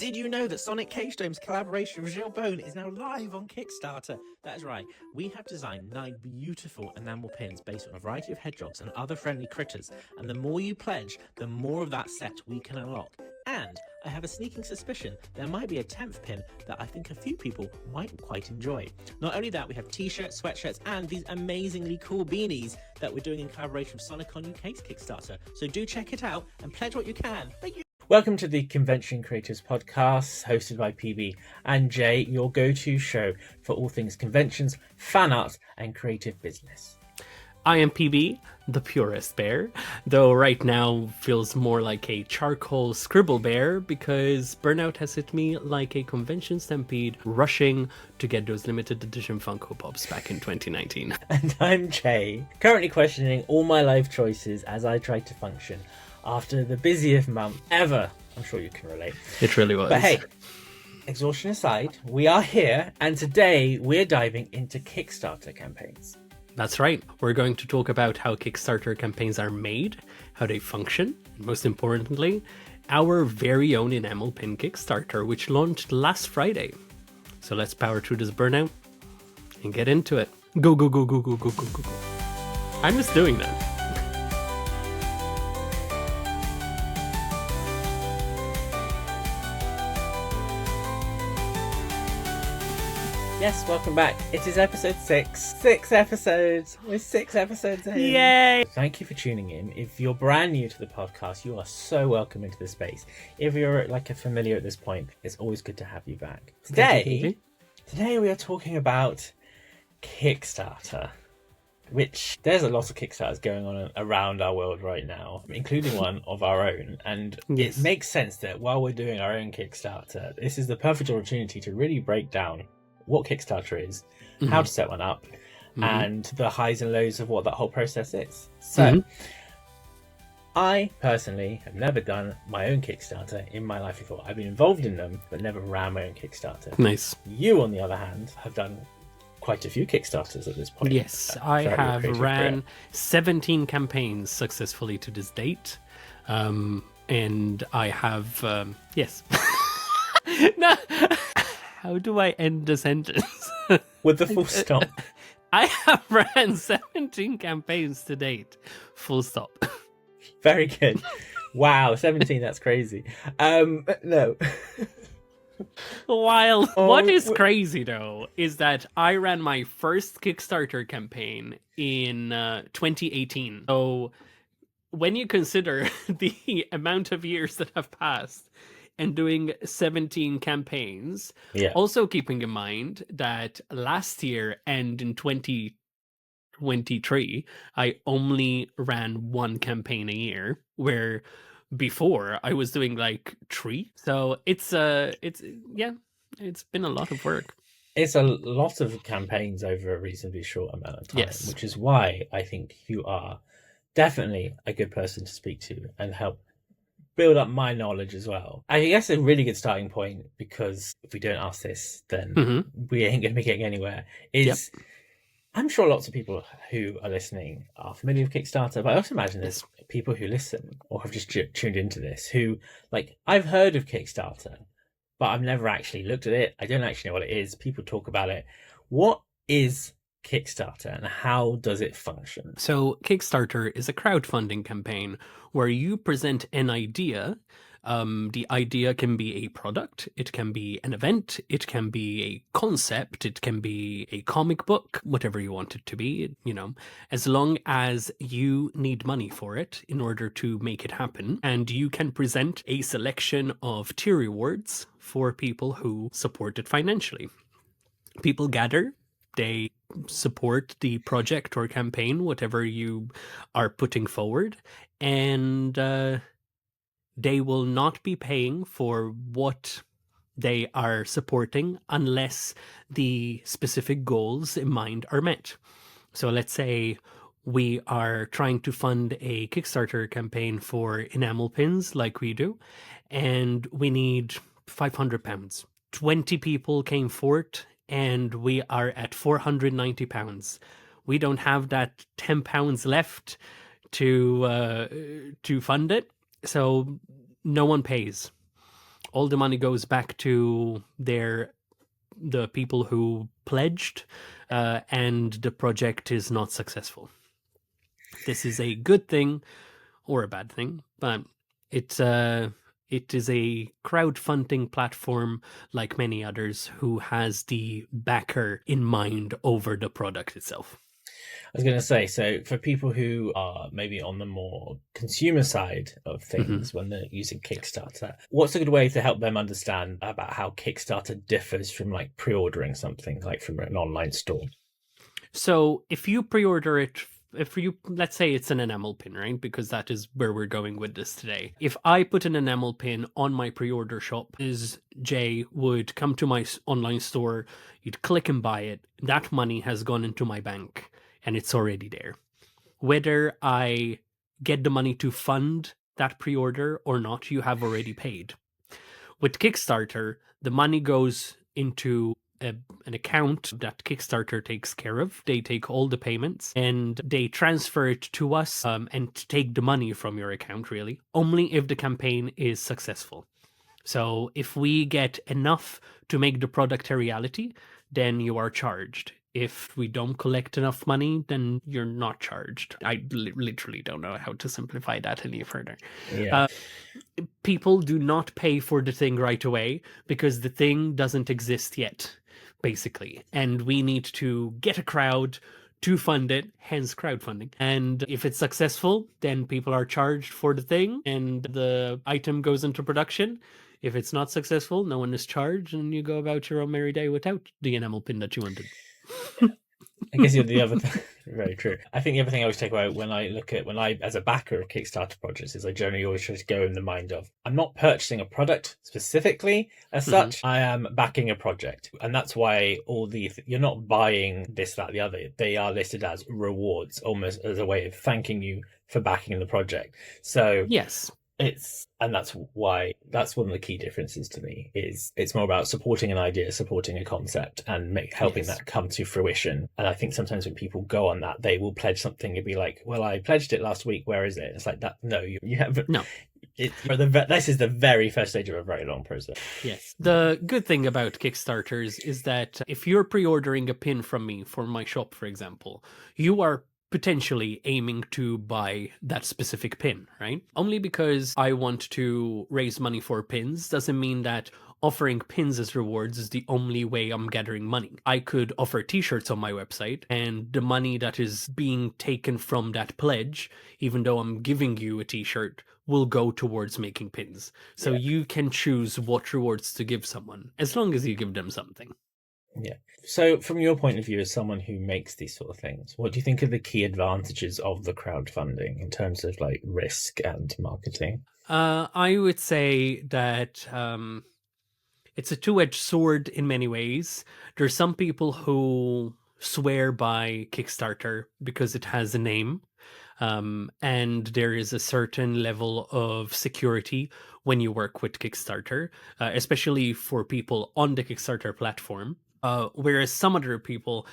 Did you know that Sonic Cage Dome's collaboration with Gilles Bone is now live on Kickstarter? That is right, we have designed 9 beautiful enamel pins based on a variety of hedgehogs and other friendly critters, and the more you pledge, the more of that set we can unlock. And I have a sneaking suspicion there might be a 10th pin that I think a few people might quite enjoy. Not only that, we have t-shirts, sweatshirts, and these amazingly cool beanies that we're doing in collaboration with Sonic on UK's Kickstarter. So do check it out and pledge what you can. Thank you. Welcome to the Convention Creators Podcast, hosted by PB and Jay, your go-to show for all things conventions, fan art, and creative business. I am PB, the purest bear, though right now feels more like a charcoal scribble bear because burnout has hit me like a convention stampede rushing to get those limited edition Funko Pops back in 2019. And I'm Jay, currently questioning all my life choices as I try to function after the busiest month ever. I'm sure you can relate. It really was. But hey, exhaustion aside, we are here, and today we're diving into Kickstarter campaigns. That's right. We're going to talk about how Kickstarter campaigns are made, how they function, and most importantly, our very own enamel pin Kickstarter, which launched last Friday. So let's power through this burnout and get into it. Go, go, go, go, go, go, go, go, go. I'm just doing that. Yes, welcome back. It is episode 6. 6 episodes. We're 6 episodes in. Yay! Thank you for tuning in. If you're brand new to the podcast, you are so welcome into the space. If you're like a familiar at this point, it's always good to have you back. Today we are talking about Kickstarter, which there's a lot of Kickstarters going on around our world right now, including one of our own. And Yes. It makes sense that while we're doing our own Kickstarter, this is the perfect opportunity to really break down what Kickstarter is, how to set one up, and the highs and lows of what that whole process is. So, I personally have never done my own Kickstarter in my life before. I've been involved in them, but never ran my own Kickstarter. Nice. You, on the other hand, have done quite a few Kickstarters at this point. Yes, I have ran 17 campaigns successfully to this date. And I have, yes. No. How do I end the sentence? With the full stop. I have ran 17 campaigns to date. Full stop. Very good. Wow, 17, that's crazy. No. While what is crazy though is that I ran my first Kickstarter campaign in 2018. So when you consider the amount of years that have passed and doing 17 campaigns, also keeping in mind that last year and in 2023, I only ran one campaign a year, where before I was doing like 3. So it's been a lot of work. It's a lot of campaigns over a reasonably short amount of time, Yes. Which is why I think you are definitely a good person to speak to and help build up my knowledge as well. I guess a really good starting point, because if we don't ask this, then we ain't going to be getting anywhere, is I'm sure lots of people who are listening are familiar with Kickstarter, but I also imagine there's people who listen or have just tuned into this who, like, I've heard of Kickstarter, but I've never actually looked at it. I don't actually know what it is. People talk about it. What is Kickstarter and how does it function? So Kickstarter is a crowdfunding campaign where you present an idea. The idea can be a product, it can be an event, it can be a concept, it can be a comic book, whatever you want it to be, as long as you need money for it in order to make it happen. And you can present a selection of tier rewards for people who support it financially. People gather, they support the project or campaign, whatever you are putting forward, and they will not be paying for what they are supporting unless the specific goals in mind are met. So let's say we are trying to fund a Kickstarter campaign for enamel pins like we do, and we need £500. 20 people came forward, and we are at £490. We don't have that £10 left to fund it, so no one pays. All the money goes back to the people who pledged, and the project is not successful. This is a good thing or a bad thing, but it is a crowdfunding platform like many others who has the backer in mind over the product itself. I was going to say, so for people who are maybe on the more consumer side of things when they're using Kickstarter, what's a good way to help them understand about how Kickstarter differs from like pre-ordering something like from an online store? So if you pre-order it, let's say it's an enamel pin, right? Because that is where we're going with this today. If I put an enamel pin on my pre-order shop, Jay would come to my online store, you'd click and buy it. That money has gone into my bank and it's already there. Whether I get the money to fund that pre-order or not, you have already paid. With Kickstarter, the money goes into an account that Kickstarter takes care of. They take all the payments and they transfer it to us, and take the money from your account, really, only if the campaign is successful. So if we get enough to make the product a reality, then you are charged. If we don't collect enough money, then you're not charged. I literally don't know how to simplify that any further. Yeah. People do not pay for the thing right away because the thing doesn't exist yet, basically. And we need to get a crowd to fund it, hence crowdfunding. And if it's successful, then people are charged for the thing and the item goes into production. If it's not successful, no one is charged and you go about your own merry day without the enamel pin that you wanted. I guess the other thing, very true. I think the other thing I always take away when I, as a backer of Kickstarter projects, is I generally always try to go in the mind of, I'm not purchasing a product specifically as such, I am backing a project. And that's why you're not buying this, that, the other. They are listed as rewards, almost as a way of thanking you for backing the project. So yes. That's one of the key differences to me is it's more about supporting an idea, supporting a concept, and helping that come to fruition. And I think sometimes when people go on that, they will pledge something and be like, "Well, I pledged it last week. Where is it?" It's like that. No, you haven't. No. This is the very first stage of a very long process. Yes. The good thing about Kickstarters is that if you're pre-ordering a pin from me for my shop, for example, you are potentially aiming to buy that specific pin, right? Only because I want to raise money for pins doesn't mean that offering pins as rewards is the only way I'm gathering money. I could offer t-shirts on my website and the money that is being taken from that pledge, even though I'm giving you a t-shirt, will go towards making pins. So you can choose what rewards to give someone, as long as you give them something. Yeah. So from your point of view as someone who makes these sort of things, what do you think are the key advantages of the crowdfunding in terms of like risk and marketing? I would say that it's a two-edged sword in many ways. There's some people who swear by Kickstarter because it has a name. And there is a certain level of security when you work with Kickstarter, especially for people on the Kickstarter platform. Whereas some other people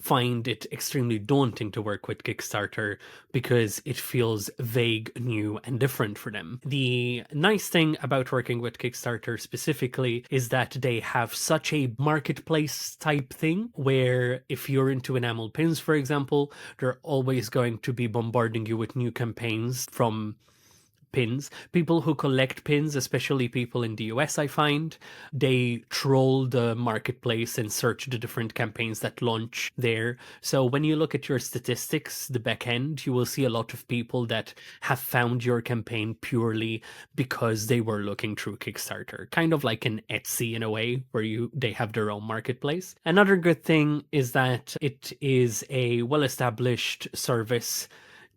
find it extremely daunting to work with Kickstarter because it feels vague, new, and different for them. The nice thing about working with Kickstarter specifically is that they have such a marketplace type thing where if you're into enamel pins, for example, they're always going to be bombarding you with new campaigns from pins. People who collect pins, especially people in the US, I find, they troll the marketplace and search the different campaigns that launch there. So when you look at your statistics, the back end, you will see a lot of people that have found your campaign purely because they were looking through Kickstarter, kind of like an Etsy in a way, where they have their own marketplace. Another good thing is that it is a well-established service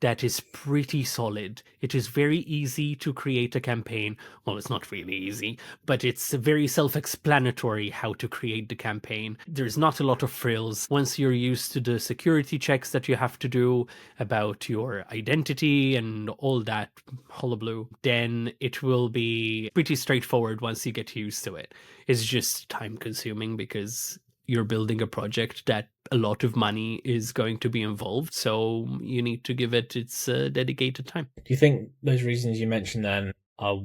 that is pretty solid. It is very easy to create a campaign. Well, it's not really easy, but it's very self-explanatory how to create the campaign. There's not a lot of frills. Once you're used to the security checks that you have to do about your identity and all that hullabaloo, then it will be pretty straightforward once you get used to it. It's just time consuming because you're building a project that a lot of money is going to be involved, so you need to give it its dedicated time. Do you think those reasons you mentioned then are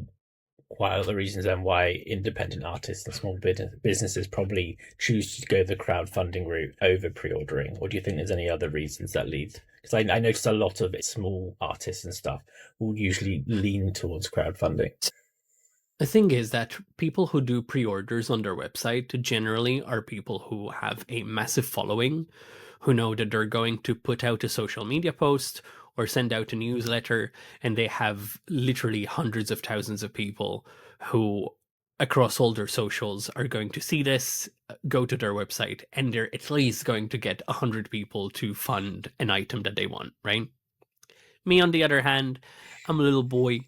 quite a lot of the reasons then why independent artists and small businesses probably choose to go the crowdfunding route over pre-ordering? Or do you think there's any other reasons that lead? Because I noticed a lot of small artists and stuff will usually lean towards crowdfunding. The thing is that people who do pre-orders on their website generally are people who have a massive following, who know that they're going to put out a social media post or send out a newsletter, and they have literally hundreds of thousands of people who across all their socials are going to see this, go to their website, and they're at least going to get 100 people to fund an item that they want, right? Me, on the other hand, I'm a little boy,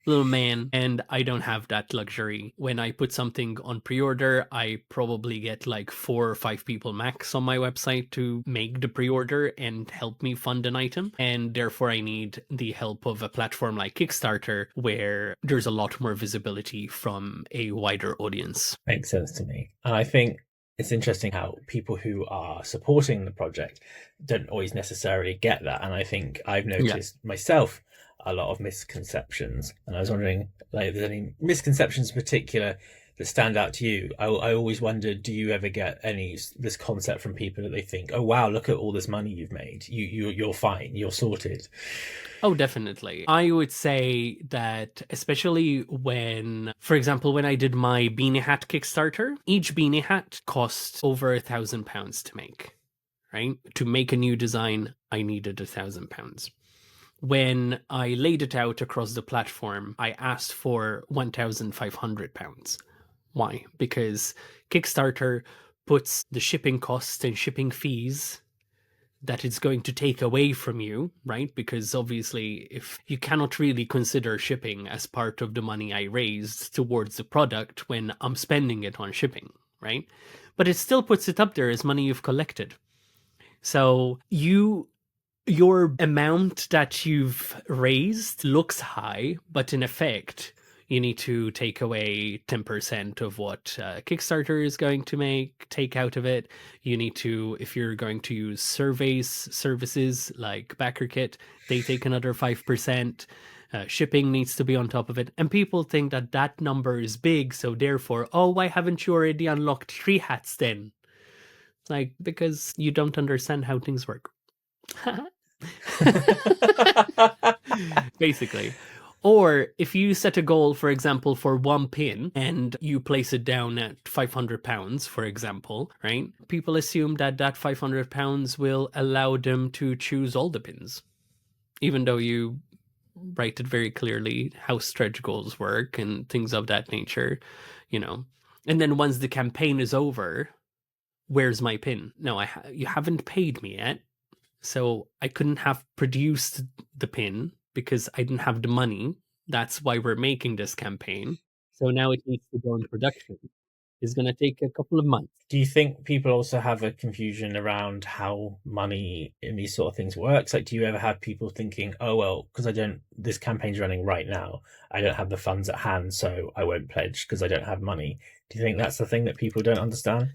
little man, and I don't have that luxury. When I put something on pre-order, I probably get like 4 or 5 people max on my website to make the pre-order and help me fund an item, and therefore I need the help of a platform like Kickstarter where there's a lot more visibility from a wider audience. Makes sense to me. And I think it's interesting how people who are supporting the project don't always necessarily get that. And I think I've noticed myself a lot of misconceptions, and I was wondering, like, if there's any misconceptions in particular that stand out to you. I always wondered, do you ever get this concept from people that they think, oh wow, look at all this money you've made, you're fine, you're sorted? Oh, definitely. I would say that especially when, for example, when I did my beanie hat Kickstarter, each beanie hat cost over £1,000 to make, right? To make a new design, I needed £1,000. When I laid it out across the platform, I asked for £1,500. Why? Because Kickstarter puts the shipping costs and shipping fees that it's going to take away from you, right? Because obviously, if you cannot really consider shipping as part of the money I raised towards the product when I'm spending it on shipping, right? But it still puts it up there as money you've collected. So your amount that you've raised looks high, but in effect, you need to take away 10% of what Kickstarter is going to take out of it. You need to, if you're going to use services like BackerKit, they take another 5%. Shipping needs to be on top of it. And people think that that number is big, so therefore, oh, why haven't you already unlocked 3 hats then? Like, because you don't understand how things work. Basically. Or if you set a goal, for example, for 1 pin and you place it down at £500, for example, right? People assume that that £500 will allow them to choose all the pins, even though you write it very clearly how stretch goals work and things of that nature, you know. And then once the campaign is over, where's my pin? No, you haven't paid me yet. So I couldn't have produced the pin because I didn't have the money. That's why we're making this campaign. So now it needs to go in production. It's going to take a couple of months. Do you think people also have a confusion around how money in these sort of things works? Like, do you ever have people thinking, oh, well, because this campaign's running right now, I don't have the funds at hand, so I won't pledge because I don't have money. Do you think that's the thing that people don't understand?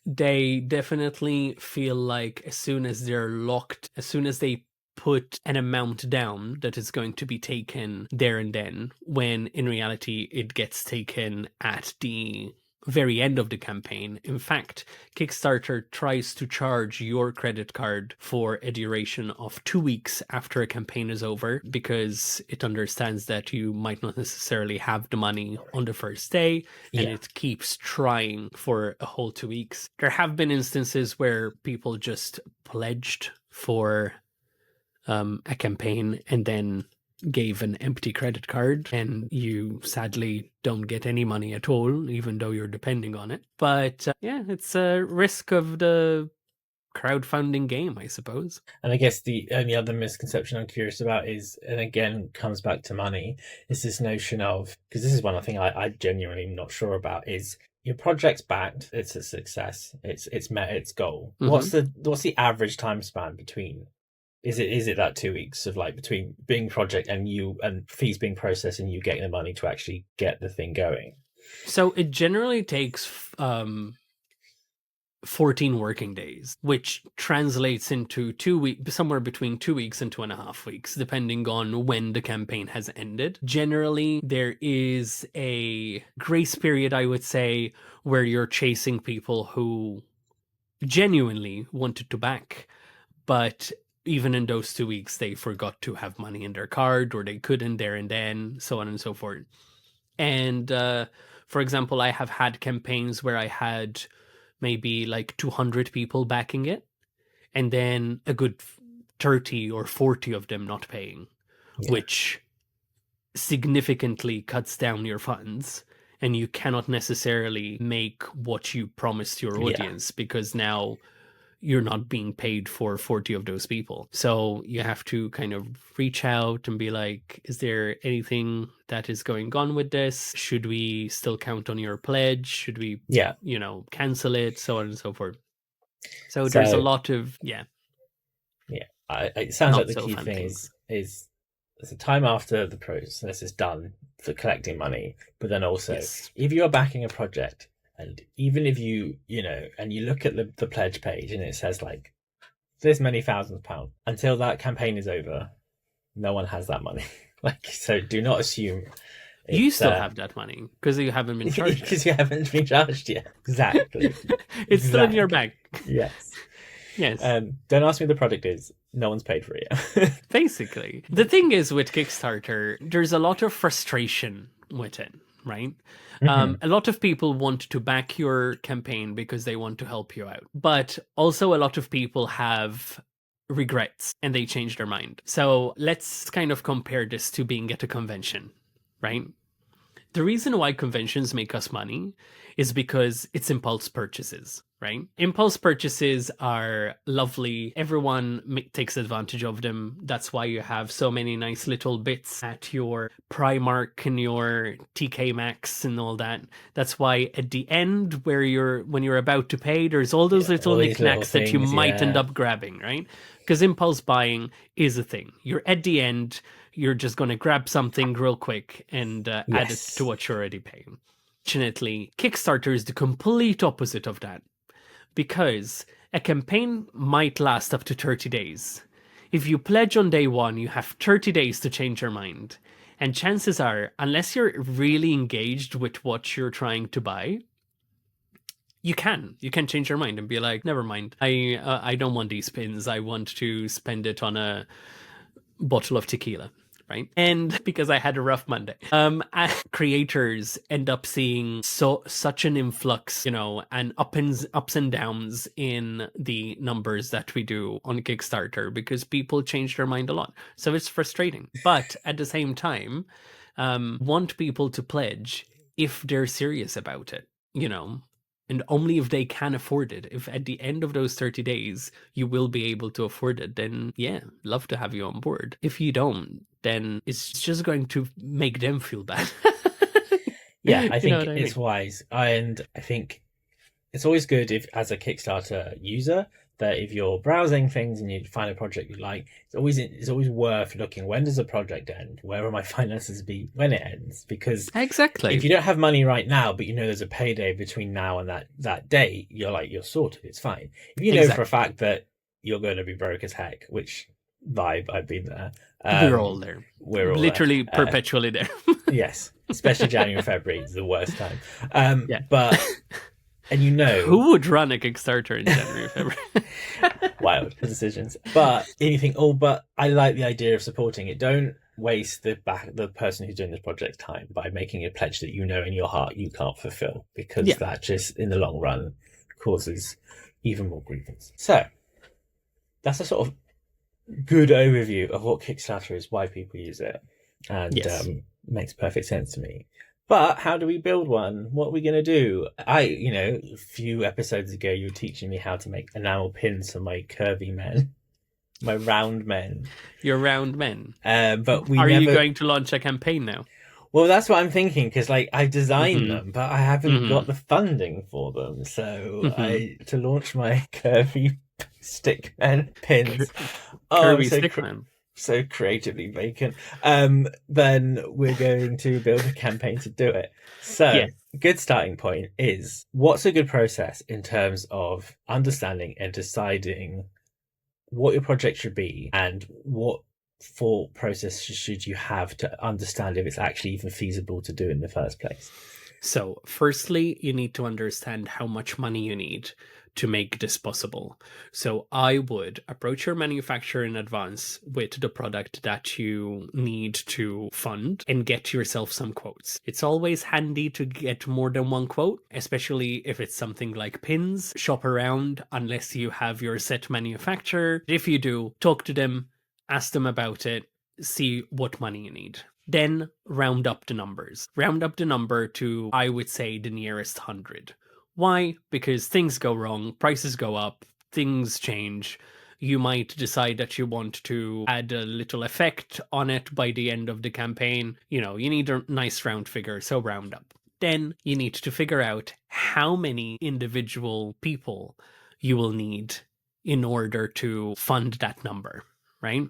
They definitely feel like as soon as they're locked, as soon as they put an amount down, that is going to be taken there and then, when in reality it gets taken at the very end of the campaign. In fact, Kickstarter tries to charge your credit card for a duration of 2 weeks after a campaign is over, because it understands that you might not necessarily have the money on the first day, and it keeps trying for a whole 2 weeks. There have been instances where people just pledged for a campaign and then gave an empty credit card, and you sadly don't get any money at all, even though you're depending on it. But yeah, it's a risk of the crowdfunding game, I suppose. And I guess the only other misconception I'm curious about is, and again comes back to money, is this notion of, because this is one thing I genuinely not sure about, is your project's backed, it's a success, it's met its goal. Mm-hmm. What's the average time span between? Is it that 2 weeks of, like, between being project and fees being processed and you getting the money to actually get the thing going? So it generally takes 14 working days, which translates into 2 weeks, somewhere between 2 weeks and 2.5 weeks, depending on when the campaign has ended. Generally, there is a grace period, I would say, where you're chasing people who genuinely wanted to back, but even in those 2 weeks, they forgot to have money in their card, or they couldn't there and then, so on and so forth. And for example, I have had campaigns where I had maybe like 200 people backing it, and then a good 30 or 40 of them not paying, which significantly cuts down your funds, and you cannot necessarily make what you promised your audience because now you're not being paid for 40 of those people. So you have to kind of reach out and be like, is there anything that is going on with this? Should we still count on your pledge? Should we, cancel it? So on and so forth. So there's a lot of, it sounds like the key thing is there's a time after the process is done for collecting money, but then also if you're backing a project, and even if you and you look at the pledge page and it says like this many £1,000s, until that campaign is over, no one has that money. So do not assume you still have that money because you haven't been charged. Because you haven't been charged yet. Exactly. It's still in your bank. Yes. Yes. Don't ask me what the product is. No one's paid for it yet. Basically. The thing is with Kickstarter, there's a lot of frustration with it, right? A lot of people want to back your campaign because they want to help you out. But also a lot of people have regrets and they change their mind. So let's kind of compare this to being at a convention, right? The reason why conventions make us money is because it's impulse purchases, right? Impulse purchases are lovely. Everyone takes advantage of them. That's why you have so many nice little bits at your Primark and your TK Maxx and all that. That's why at the end, when you're about to pay, there's all those little knickknacks that you might end up grabbing, right? Because impulse buying is a thing. You're at the end, you're just going to grab something real quick and add it to what you're already paying. Fortunately, Kickstarter is the complete opposite of that, because a campaign might last up to 30 days. If you pledge on day one, you have 30 days to change your mind. And chances are, unless you're really engaged with what you're trying to buy, you can change your mind and be like, never mind, I don't want these pins. I want to spend it on a bottle of tequila. Right. And because I had a rough Monday, creators end up seeing such an influx, and ups and downs in the numbers that we do on Kickstarter because people change their mind a lot. So it's frustrating. But at the same time, want people to pledge if they're serious about it, and only if they can afford it. If at the end of those 30 days, you will be able to afford it, then love to have you on board. If you don't, then it's just going to make them feel bad. I think it's wise. And I think it's always good if, as a Kickstarter user, that if you're browsing things and you find a project you like, it's always worth looking, when does the project end? Where will my finances be when it ends? Because if you don't have money right now, but there's a payday between now and that date, you're sorted. It's fine. If you know for a fact that you're going to be broke as heck, which vibe, I've been there. We're all there. We're all literally there. Perpetually there. Yes, especially January and February is the worst time. But and who would run a Kickstarter in January or February? Wild decisions. But anything. But I like the idea of supporting it. Don't waste the person who's doing this project's time by making a pledge that in your heart you can't fulfill, because that just in the long run causes even more grievance. So that's a sort of good overview of what Kickstarter is, why people use it, and makes perfect sense to me. But how do we build one? What are we going to do? A few episodes ago, you were teaching me how to make enamel pins for my curvy men, my round men. Your round men. But you going to launch a campaign now? Well, that's what I'm thinking, because I designed them, but I haven't got the funding for them. So to launch my Curvy Stickman pins. Curvy Stickman. So creatively vacant. Then we're going to build a campaign to do it. So good starting point is, what's a good process in terms of understanding and deciding what your project should be and what thought process should you have to understand if it's actually even feasible to do in the first place? So, firstly, you need to understand how much money you need to make this possible. So, I would approach your manufacturer in advance with the product that you need to fund and get yourself some quotes. It's always handy to get more than one quote, especially if it's something like pins. Shop around unless you have your set manufacturer. If you do, talk to them, ask them about it, see what money you need. Then round up the numbers. Round up the number to, I would say, the nearest 100. Why? Because things go wrong, prices go up, things change. You might decide that you want to add a little effect on it by the end of the campaign. You know, you need a nice round figure, so round up. Then you need to figure out how many individual people you will need in order to fund that number, right?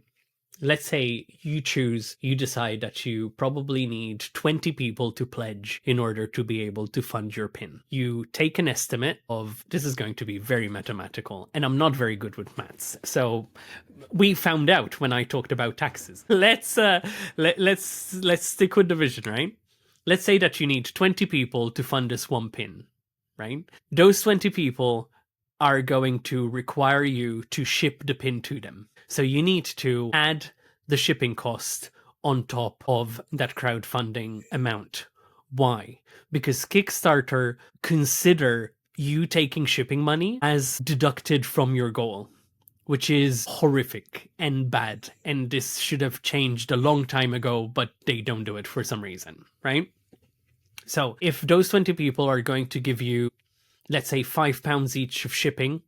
Let's say you decide that you probably need 20 people to pledge in order to be able to fund your pin. You take an estimate of, this is going to be very mathematical, and I'm not very good with maths. So we found out when I talked about taxes. Let's stick with division, right? Let's say that you need 20 people to fund this one pin, right? Those 20 people are going to require you to ship the pin to them. So you need to add the shipping cost on top of that crowdfunding amount. Why? Because Kickstarter consider you taking shipping money as deducted from your goal, which is horrific and bad. And this should have changed a long time ago, but they don't do it for some reason, right? So if those 20 people are going to give you, let's say, £5 each of shipping,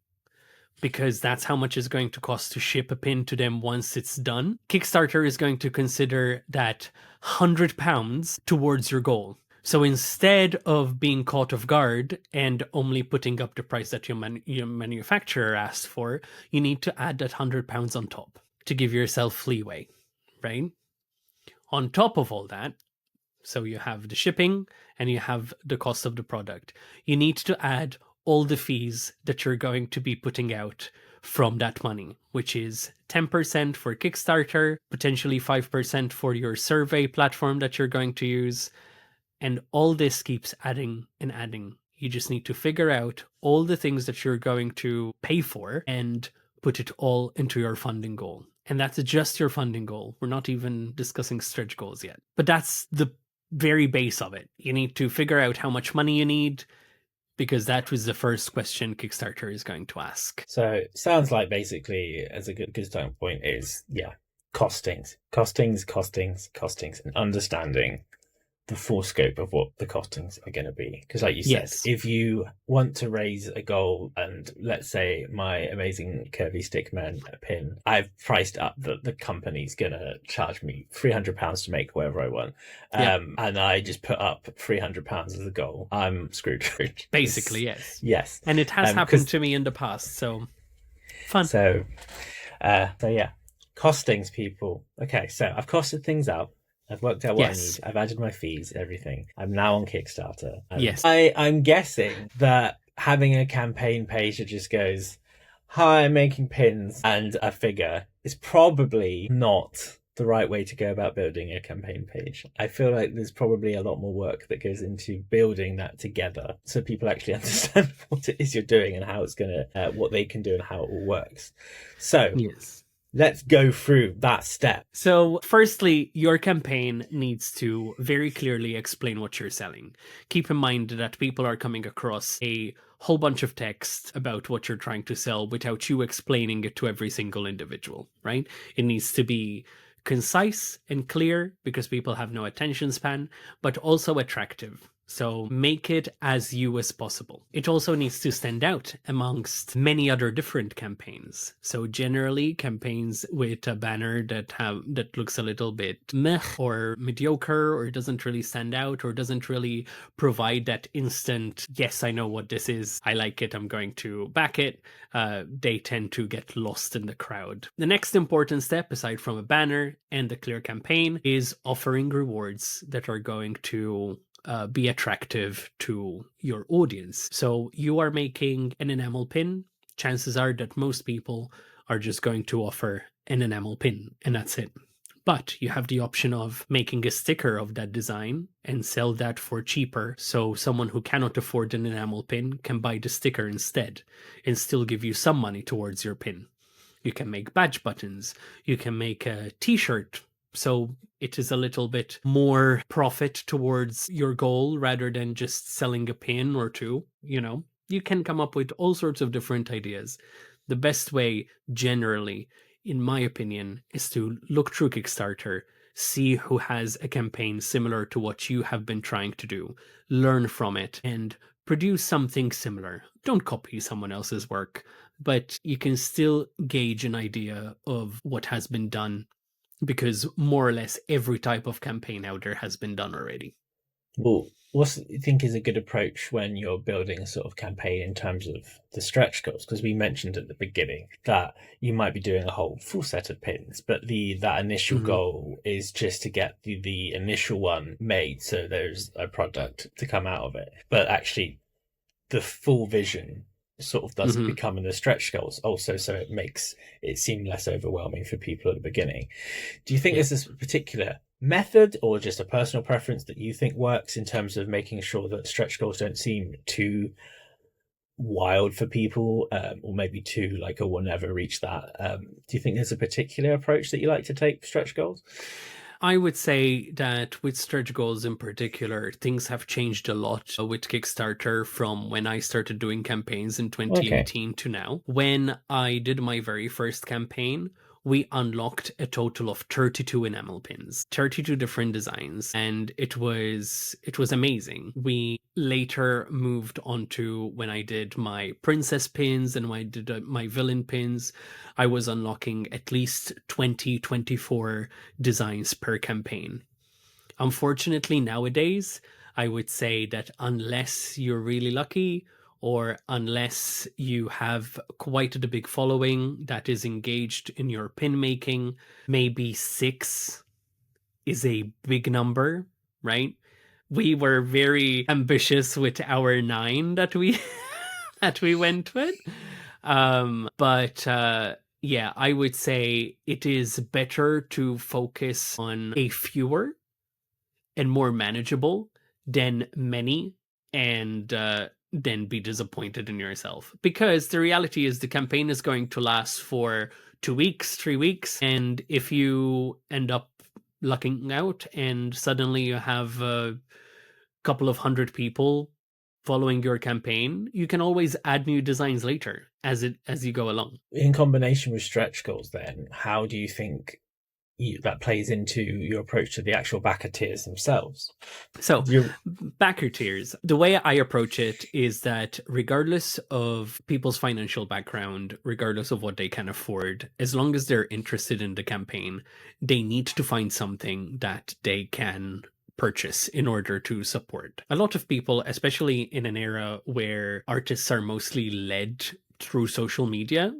because that's how much it's going to cost to ship a pin to them once it's done, Kickstarter is going to consider that £100 towards your goal. So instead of being caught off guard and only putting up the price that your manufacturer asked for, you need to add that £100 on top to give yourself leeway, right? On top of all that, so you have the shipping and you have the cost of the product, you need to add all the fees that you're going to be putting out from that money, which is 10% for Kickstarter, potentially 5% for your survey platform that you're going to use. And all this keeps adding and adding. You just need to figure out all the things that you're going to pay for and put it all into your funding goal. And that's just your funding goal. We're not even discussing stretch goals yet. But that's the very base of it. You need to figure out how much money you need, because that was the first question Kickstarter is going to ask. So sounds like basically, as a good starting point is, costings, and understanding the full scope of what the costings are going to be. Because like you said, Yes. if you want to raise a goal, and let's say my amazing Curvy Stickman pin, I've priced up that the company's going to charge me £300 to make whatever I want. And I just put up £300 as a goal, I'm screwed. Basically, yes. Yes. And it has happened to me in the past, so fun. So yeah, costings, people. Okay, so I've costed things out. I've worked out what I need. I've added my fees, everything. I'm now on Kickstarter. Yes. I'm guessing that having a campaign page that just goes, hi, I'm making pins and a figure, is probably not the right way to go about building a campaign page. I feel like there's probably a lot more work that goes into building that together so people actually understand what it is you're doing and how it's going to, what they can do and how it all works. So, yes. Let's go through that step. So, firstly, your campaign needs to very clearly explain what you're selling. Keep in mind that people are coming across a whole bunch of text about what you're trying to sell without you explaining it to every single individual, right? It needs to be concise and clear because people have no attention span, but also attractive. So make it as you as possible. It also needs to stand out amongst many other different campaigns. So generally campaigns with a banner that looks a little bit meh or mediocre or doesn't really stand out or doesn't really provide that instant, yes, I know what this is, I like it, I'm going to back it, they tend to get lost in the crowd. The next important step, aside from a banner and a clear campaign, is offering rewards that are going to be attractive to your audience. So you are making an enamel pin. Chances are that most people are just going to offer an enamel pin, and that's it. But you have the option of making a sticker of that design and sell that for cheaper. So someone who cannot afford an enamel pin can buy the sticker instead and still give you some money towards your pin. You can make badge buttons. You can make a t-shirt. So it is a little bit more profit towards your goal rather than just selling a pin or two. You can come up with all sorts of different ideas. The best way, generally, in my opinion, is to look through Kickstarter, see who has a campaign similar to what you have been trying to do, learn from it, and produce something similar. Don't copy someone else's work, but you can still gauge an idea of what has been done, because more or less every type of campaign out there has been done already. Well, what do you think is a good approach when you're building a sort of campaign in terms of the stretch goals? Because we mentioned at the beginning that you might be doing a whole full set of pins, but that initial goal is just to get the initial one made, so there's a product to come out of it. But actually, the full vision sort of does become in the stretch goals also, so it makes it seem less overwhelming for people at the beginning. Do you think there's this particular method or just a personal preference that you think works in terms of making sure that stretch goals don't seem too wild for people, or maybe too like, oh, we'll never reach that? Do you think there's a particular approach that you like to take for stretch goals? I would say that with stretch goals in particular, things have changed a lot with Kickstarter from when I started doing campaigns in 2018 to now. When I did my very first campaign, we unlocked a total of 32 enamel pins, 32 different designs, and it was amazing. We later moved on to when I did my princess pins and when I did my villain pins, I was unlocking at least 20, 24 designs per campaign. Unfortunately, nowadays, I would say that unless you're really lucky, or unless you have quite a big following that is engaged in your pin making, maybe 6 is a big number, right? We were very ambitious with our 9 that we that we went with. Yeah, I would say it is better to focus on a fewer and more manageable than many, and then be disappointed in yourself. Because the reality is the campaign is going to last for 2 weeks, 3 weeks, and if you end up lucking out and suddenly you have a couple of hundred people following your campaign, you can always add new designs later as you go along. In combination with stretch goals, then, how do you think that plays into your approach to the actual backer tiers themselves? So, backer tiers, the way I approach it is that regardless of people's financial background, regardless of what they can afford, as long as they're interested in the campaign, they need to find something that they can purchase in order to support. A lot of people, especially in an era where artists are mostly led through social media,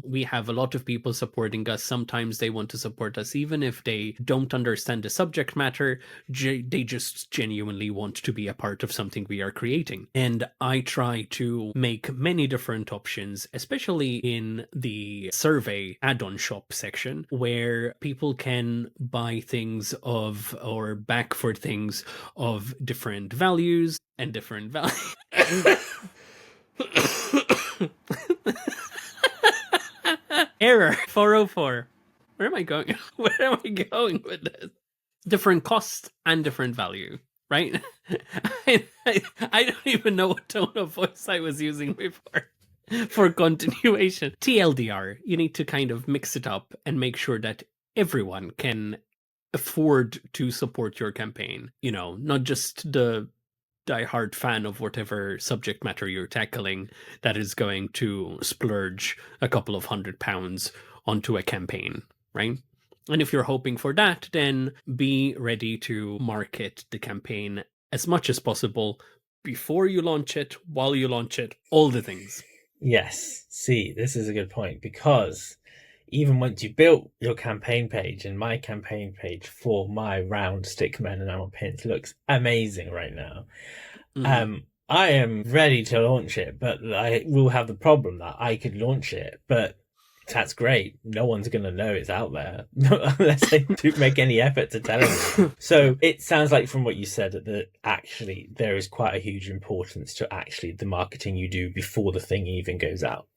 we have a lot of people supporting us. Sometimes they want to support us even if they don't understand the subject matter. They just genuinely want to be a part of something we are creating. And I try to make many different options, especially in the survey add-on shop section, where people can buy things of or back for things of different values and different values. Error 404. Where am I going? Where am I going with this? Different cost and different value, right? I don't even know what tone of voice I was using before for continuation. TLDR, you need to kind of mix it up and make sure that everyone can afford to support your campaign. Not just the diehard fan of whatever subject matter you're tackling that is going to splurge a couple of £100 onto a campaign, right? And if you're hoping for that, then be ready to market the campaign as much as possible before you launch it, while you launch it, all the things. Yes. See, this is a good point, because even once you've built your campaign page, and my campaign page for my round Stickman enamel pins looks amazing right now. I am ready to launch it, but I will have the problem that I could launch it, but that's great. No one's going to know it's out there unless they do make any effort to tell anyone. So it sounds like from what you said that actually there is quite a huge importance to actually the marketing you do before the thing even goes out.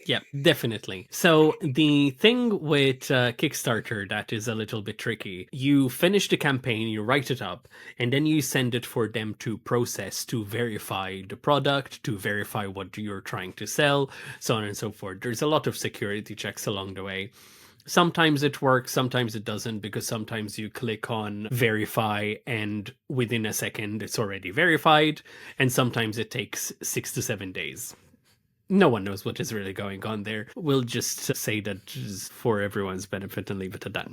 Yeah, definitely. So the thing with Kickstarter that is a little bit tricky, you finish the campaign, you write it up, and then you send it for them to process, to verify the product, to verify what you're trying to sell, so on and so forth. There's a lot of security checks along the way. Sometimes it works, sometimes it doesn't, because sometimes you click on verify and within a second it's already verified, and sometimes it takes 6 to 7 days. No one knows what is really going on there. We'll just say that just for everyone's benefit and leave it at that.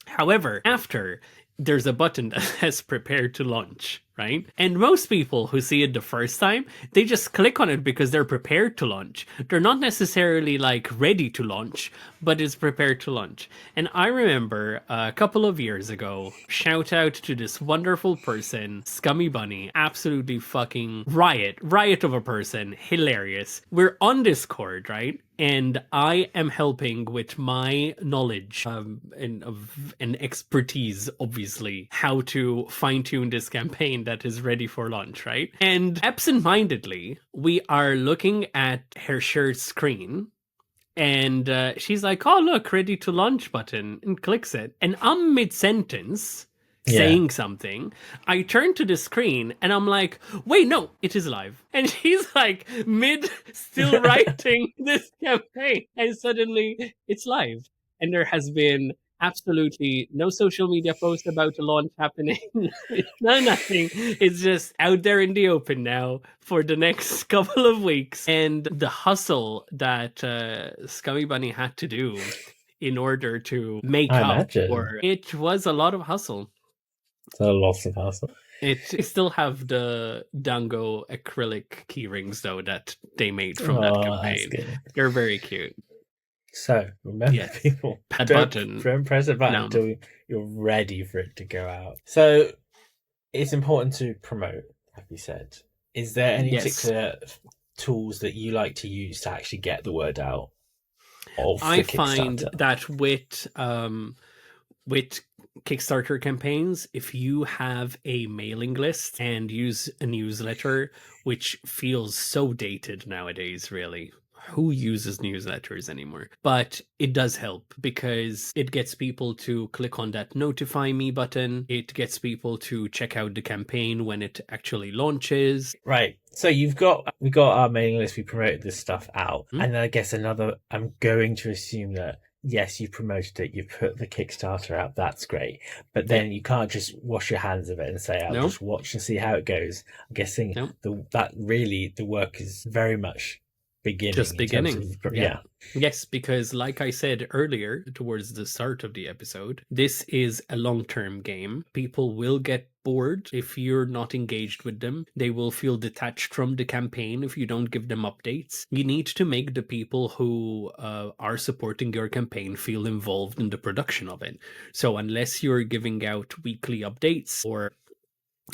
However, after, there's a button that says prepare to launch, right? And most people who see it the first time, they just click on it because they're prepared to launch. They're not necessarily like ready to launch, but it's prepared to launch. And I remember a couple of years ago, shout out to this wonderful person, Scummy Bunny, absolutely fucking riot of a person, hilarious. We're on Discord, right? And I am helping with my knowledge and expertise, obviously, how to fine-tune this campaign that is ready for launch, right? And absentmindedly, we are looking at her shirt screen, and she's like, oh, look, ready to launch button, and clicks it. And I'm mid-sentence saying something. I turn to the screen and I'm like, wait, no, it is live. And she's like mid still writing this campaign, and suddenly it's live. And there has been absolutely no social media post about the launch happening. Nothing. It's just out there in the open now for the next couple of weeks. And the hustle that Scummy Bunny had to do in order to make up for it was a lot of hustle. It's a lot of hassle. It still have the Dango acrylic key rings though that they made from that campaign. They're very cute. So remember, people, don't press a button until you're ready for it to go out. So it's important to promote, have you said? Is there any particular tools that you like to use to actually get the word out of the Kickstarter? I find that with Kickstarter campaigns, if you have a mailing list and use a newsletter, which feels so dated nowadays, really. Who uses newsletters anymore? But it does help because it gets people to click on that notify me button. It gets people to check out the campaign when it actually launches. Right. So we got our mailing list. We promoted this stuff out. And I guess I'm going to assume that yes, you promoted it, you put the Kickstarter out, that's great. But then you can't just wash your hands of it and say, I'll just watch and see how it goes. I'm guessing the work is very much beginning. Yes, because like I said earlier, towards the start of the episode, this is a long-term game. People will get bored if you're not engaged with them. They will feel detached from the campaign if you don't give them updates. You need to make the people who are supporting your campaign feel involved in the production of it. So unless you're giving out weekly updates or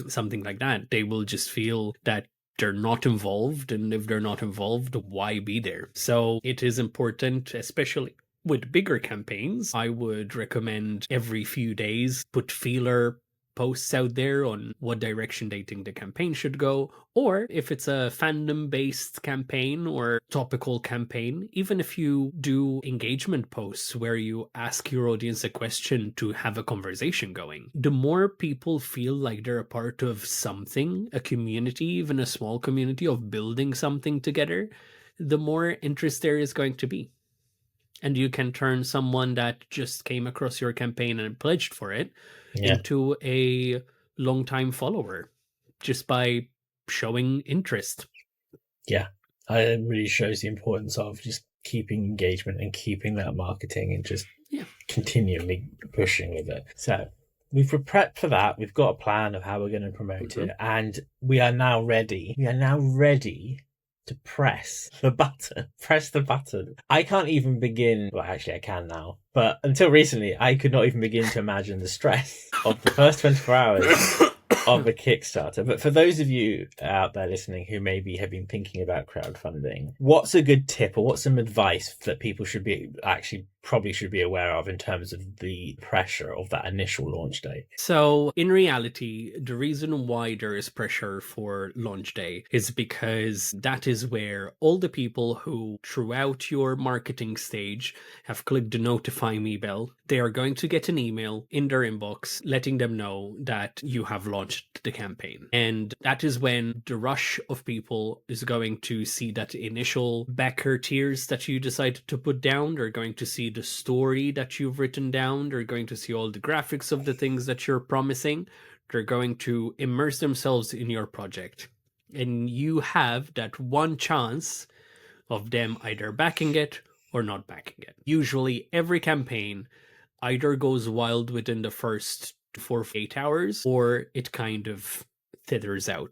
something like that, they will just feel that they're not involved, and if they're not involved, why be there? So it is important, especially with bigger campaigns. I would recommend every few days put feeler posts out there on what direction they think the campaign should go, or if it's a fandom-based campaign or topical campaign, even if you do engagement posts where you ask your audience a question to have a conversation going, the more people feel like they're a part of something, a community, even a small community of building something together, the more interest there is going to be. And you can turn someone that just came across your campaign and pledged for it into a long-time follower just by showing interest. Yeah, it really shows the importance of just keeping engagement and keeping that marketing and just continually pushing with it. So we've prepped for that. We've got a plan of how we're going to promote it, and we are now ready. We are now ready to press the button. Press the button. I can't even begin. Well, actually, I can now. But until recently, I could not even begin to imagine the stress of the first 24 hours of a Kickstarter. But for those of you out there listening who maybe have been thinking about crowdfunding, what's a good tip or what's some advice that people should be actually probably should be aware of in terms of the pressure of that initial launch day? So, in reality, the reason why there is pressure for launch day is because that is where all the people who, throughout your marketing stage, have clicked the notify me bell, they are going to get an email in their inbox letting them know that you have launched the campaign. And that is when the rush of people is going to see that initial backer tiers that you decided to put down. They're going to see the story that you've written down. They're going to see all the graphics of the things that you're promising. They're going to immerse themselves in your project. And you have that one chance of them either backing it or not backing it. Usually every campaign either goes wild within the first 4 to 8 hours, or it kind of thithers out,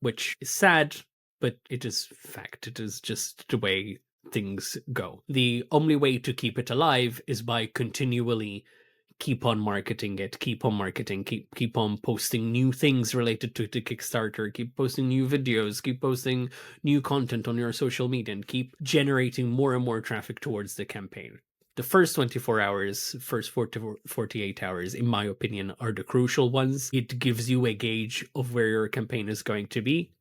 which is sad, but it is fact. It is just the way things go. The only way to keep it alive is by continually keep on marketing it, keep on marketing, keep on posting new things related to the Kickstarter, keep posting new videos, keep posting new content on your social media, and keep generating more and more traffic towards the campaign. The first 24 hours, first 4 to 48 hours, in my opinion, are the crucial ones. It gives you a gauge of where your campaign is going to be.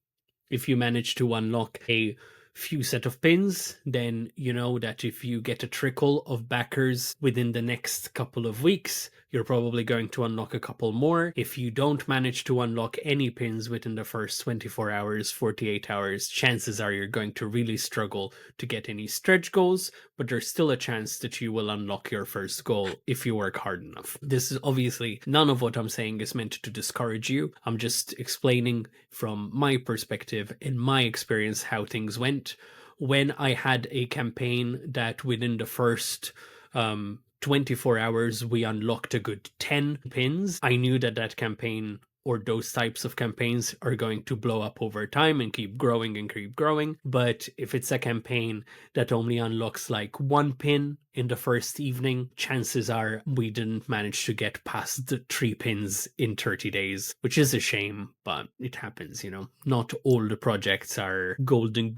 If you manage to unlock a few set of pins, then you know that if you get a trickle of backers within the next couple of weeks, you're probably going to unlock a couple more. If you don't manage to unlock any pins within the first 24 hours, 48 hours, chances are you're going to really struggle to get any stretch goals, but there's still a chance that you will unlock your first goal if you work hard enough. This is obviously, none of what I'm saying is meant to discourage you. I'm just explaining from my perspective, in my experience, how things went. When I had a campaign that within the first 24 hours, we unlocked a good 10 pins, I knew that that campaign or those types of campaigns are going to blow up over time and keep growing and keep growing. But if it's a campaign that only unlocks like 1 pin in the first evening, chances are we didn't manage to get past the 3 pins in 30 days, which is a shame, but it happens, you know. Not all the projects are golden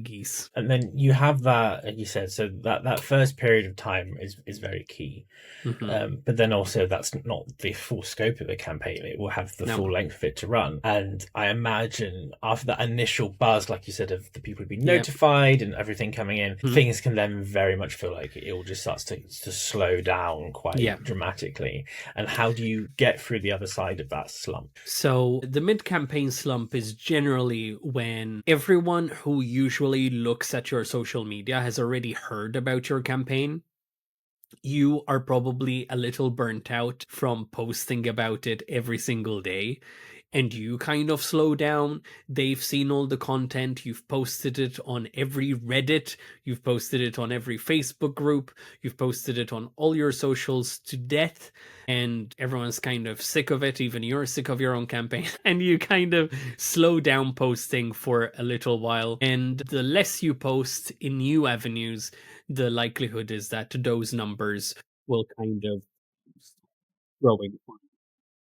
geese. And then you have that, like you said, so that first period of time is very key. But then also that's not the full scope of a campaign. It will have the full length of it to run. And I imagine after that initial buzz, like you said, of the people who've been notified and everything coming in, things can then very much feel like it all just starts to slow down quite dramatically. And how do you get through the other side of that slump? So the mid-campaign slump is generally when everyone who usually looks at your social media has already heard about your campaign. You are probably a little burnt out from posting about it every single day, and you kind of slow down. They've seen all the content. You've posted it on every Reddit. You've posted it on every Facebook group. You've posted it on all your socials to death. And everyone's kind of sick of it. Even you're sick of your own campaign. And you kind of slow down posting for a little while. And the less you post in new avenues, the likelihood is that those numbers will kind of growing.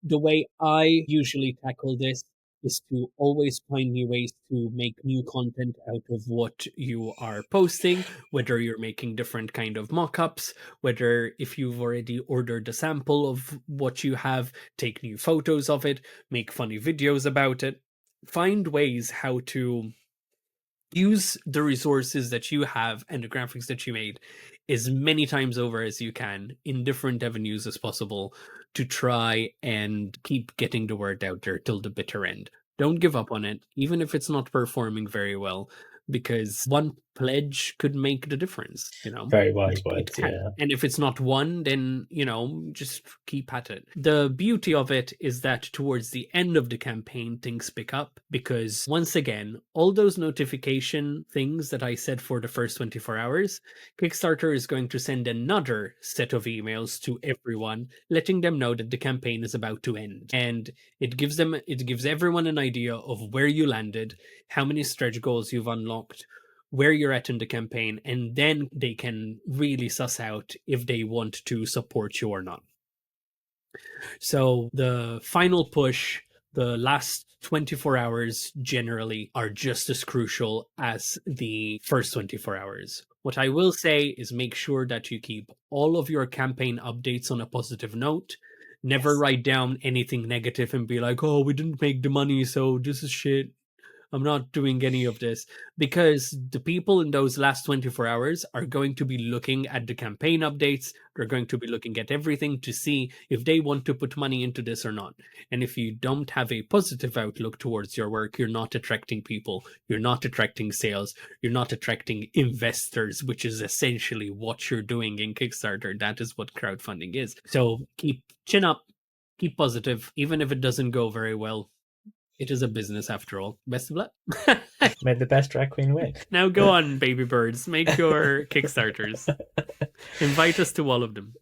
The way I usually tackle this is to always find new ways to make new content out of what you are posting, whether you're making different kind of mock-ups, whether if you've already ordered a sample of what you have, take new photos of it, make funny videos about it. Find ways how to use the resources that you have and the graphics that you made as many times over as you can in different avenues as possible to try and keep getting the word out there till the bitter end. Don't give up on it, even if it's not performing very well, because one pledge could make the difference, you know. Very wise It words, can. yeah. And if it's not one, then, you know, just keep at it. The beauty of it is that towards the end of the campaign, things pick up because, once again, all those notification things that I said for the first 24 hours, Kickstarter is going to send another set of emails to everyone, letting them know that the campaign is about to end. And it gives everyone an idea of where you landed, how many stretch goals you've unlocked, where you're at in the campaign, and then they can really suss out if they want to support you or not. So the final push, the last 24 hours generally are just as crucial as the first 24 hours. What I will say is make sure that you keep all of your campaign updates on a positive note. Never write down anything negative and be like, oh, we didn't make the money, so this is shit. I'm not doing any of this, because the people in those last 24 hours are going to be looking at the campaign updates. They're going to be looking at everything to see if they want to put money into this or not. And if you don't have a positive outlook towards your work, you're not attracting people. You're not attracting sales. You're not attracting investors, which is essentially what you're doing in Kickstarter. That is what crowdfunding is. So keep chin up, keep positive, even if it doesn't go very well. It is a business after all. Best of luck. May the best drag queen win. Now go on, baby birds. Make your Kickstarters. Invite us to all of them.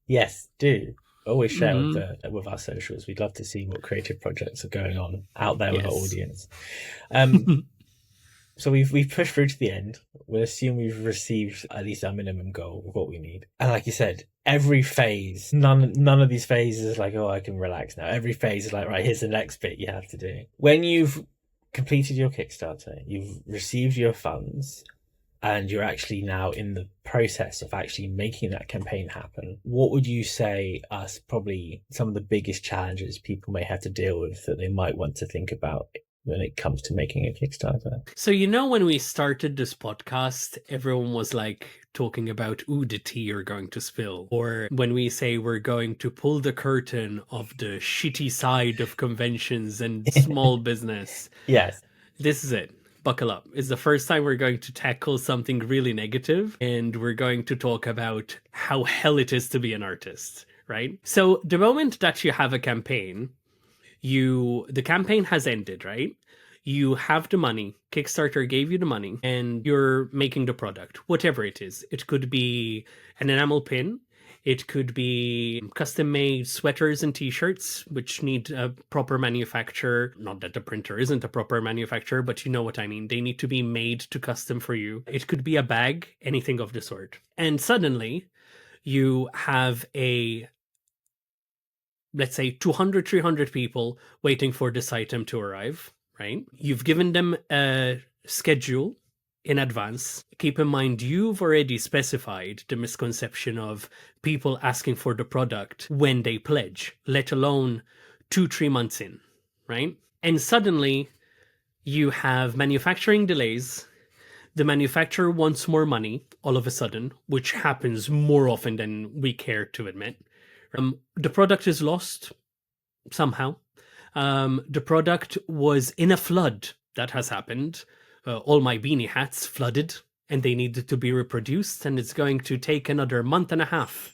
Yes, do. Always share with our socials. We'd love to see what creative projects are going on out there with our audience. So we've pushed through to the end. We'll assume we've received at least our minimum goal of what we need. And like you said, every phase, none of these phases is like, oh, I can relax now. Every phase is like, right, here's the next bit you have to do. When you've completed your Kickstarter, you've received your funds, and you're actually now in the process of actually making that campaign happen, what would you say are probably some of the biggest challenges people may have to deal with that they might want to think about when it comes to making a Kickstarter? So, you know, when we started this podcast, everyone was like talking about, ooh, the tea you're going to spill. Or when we say we're going to pull the curtain of the shitty side of conventions and small business. Yes. This is it. Buckle up. It's the first time we're going to tackle something really negative, and we're going to talk about how hell it is to be an artist, right? So the moment that you have a campaign, the campaign has ended, right? You have the money. Kickstarter gave you the money, and you're making the product, whatever it is. It could be an enamel pin. It could be custom-made sweaters and t-shirts, which need a proper manufacturer. Not that the printer isn't a proper manufacturer, but you know what I mean. They need to be made to custom for you. It could be a bag, anything of the sort. And suddenly, you have let's say 200, 300 people waiting for this item to arrive, right? You've given them a schedule in advance. Keep in mind, you've already specified the misconception of people asking for the product when they pledge, let alone 2-3 months in, right? And suddenly you have manufacturing delays. The manufacturer wants more money all of a sudden, which happens more often than we care to admit. The product is lost somehow. The product was in a flood. That has happened. All my beanie hats flooded, and they needed to be reproduced, and it's going to take another month and a half.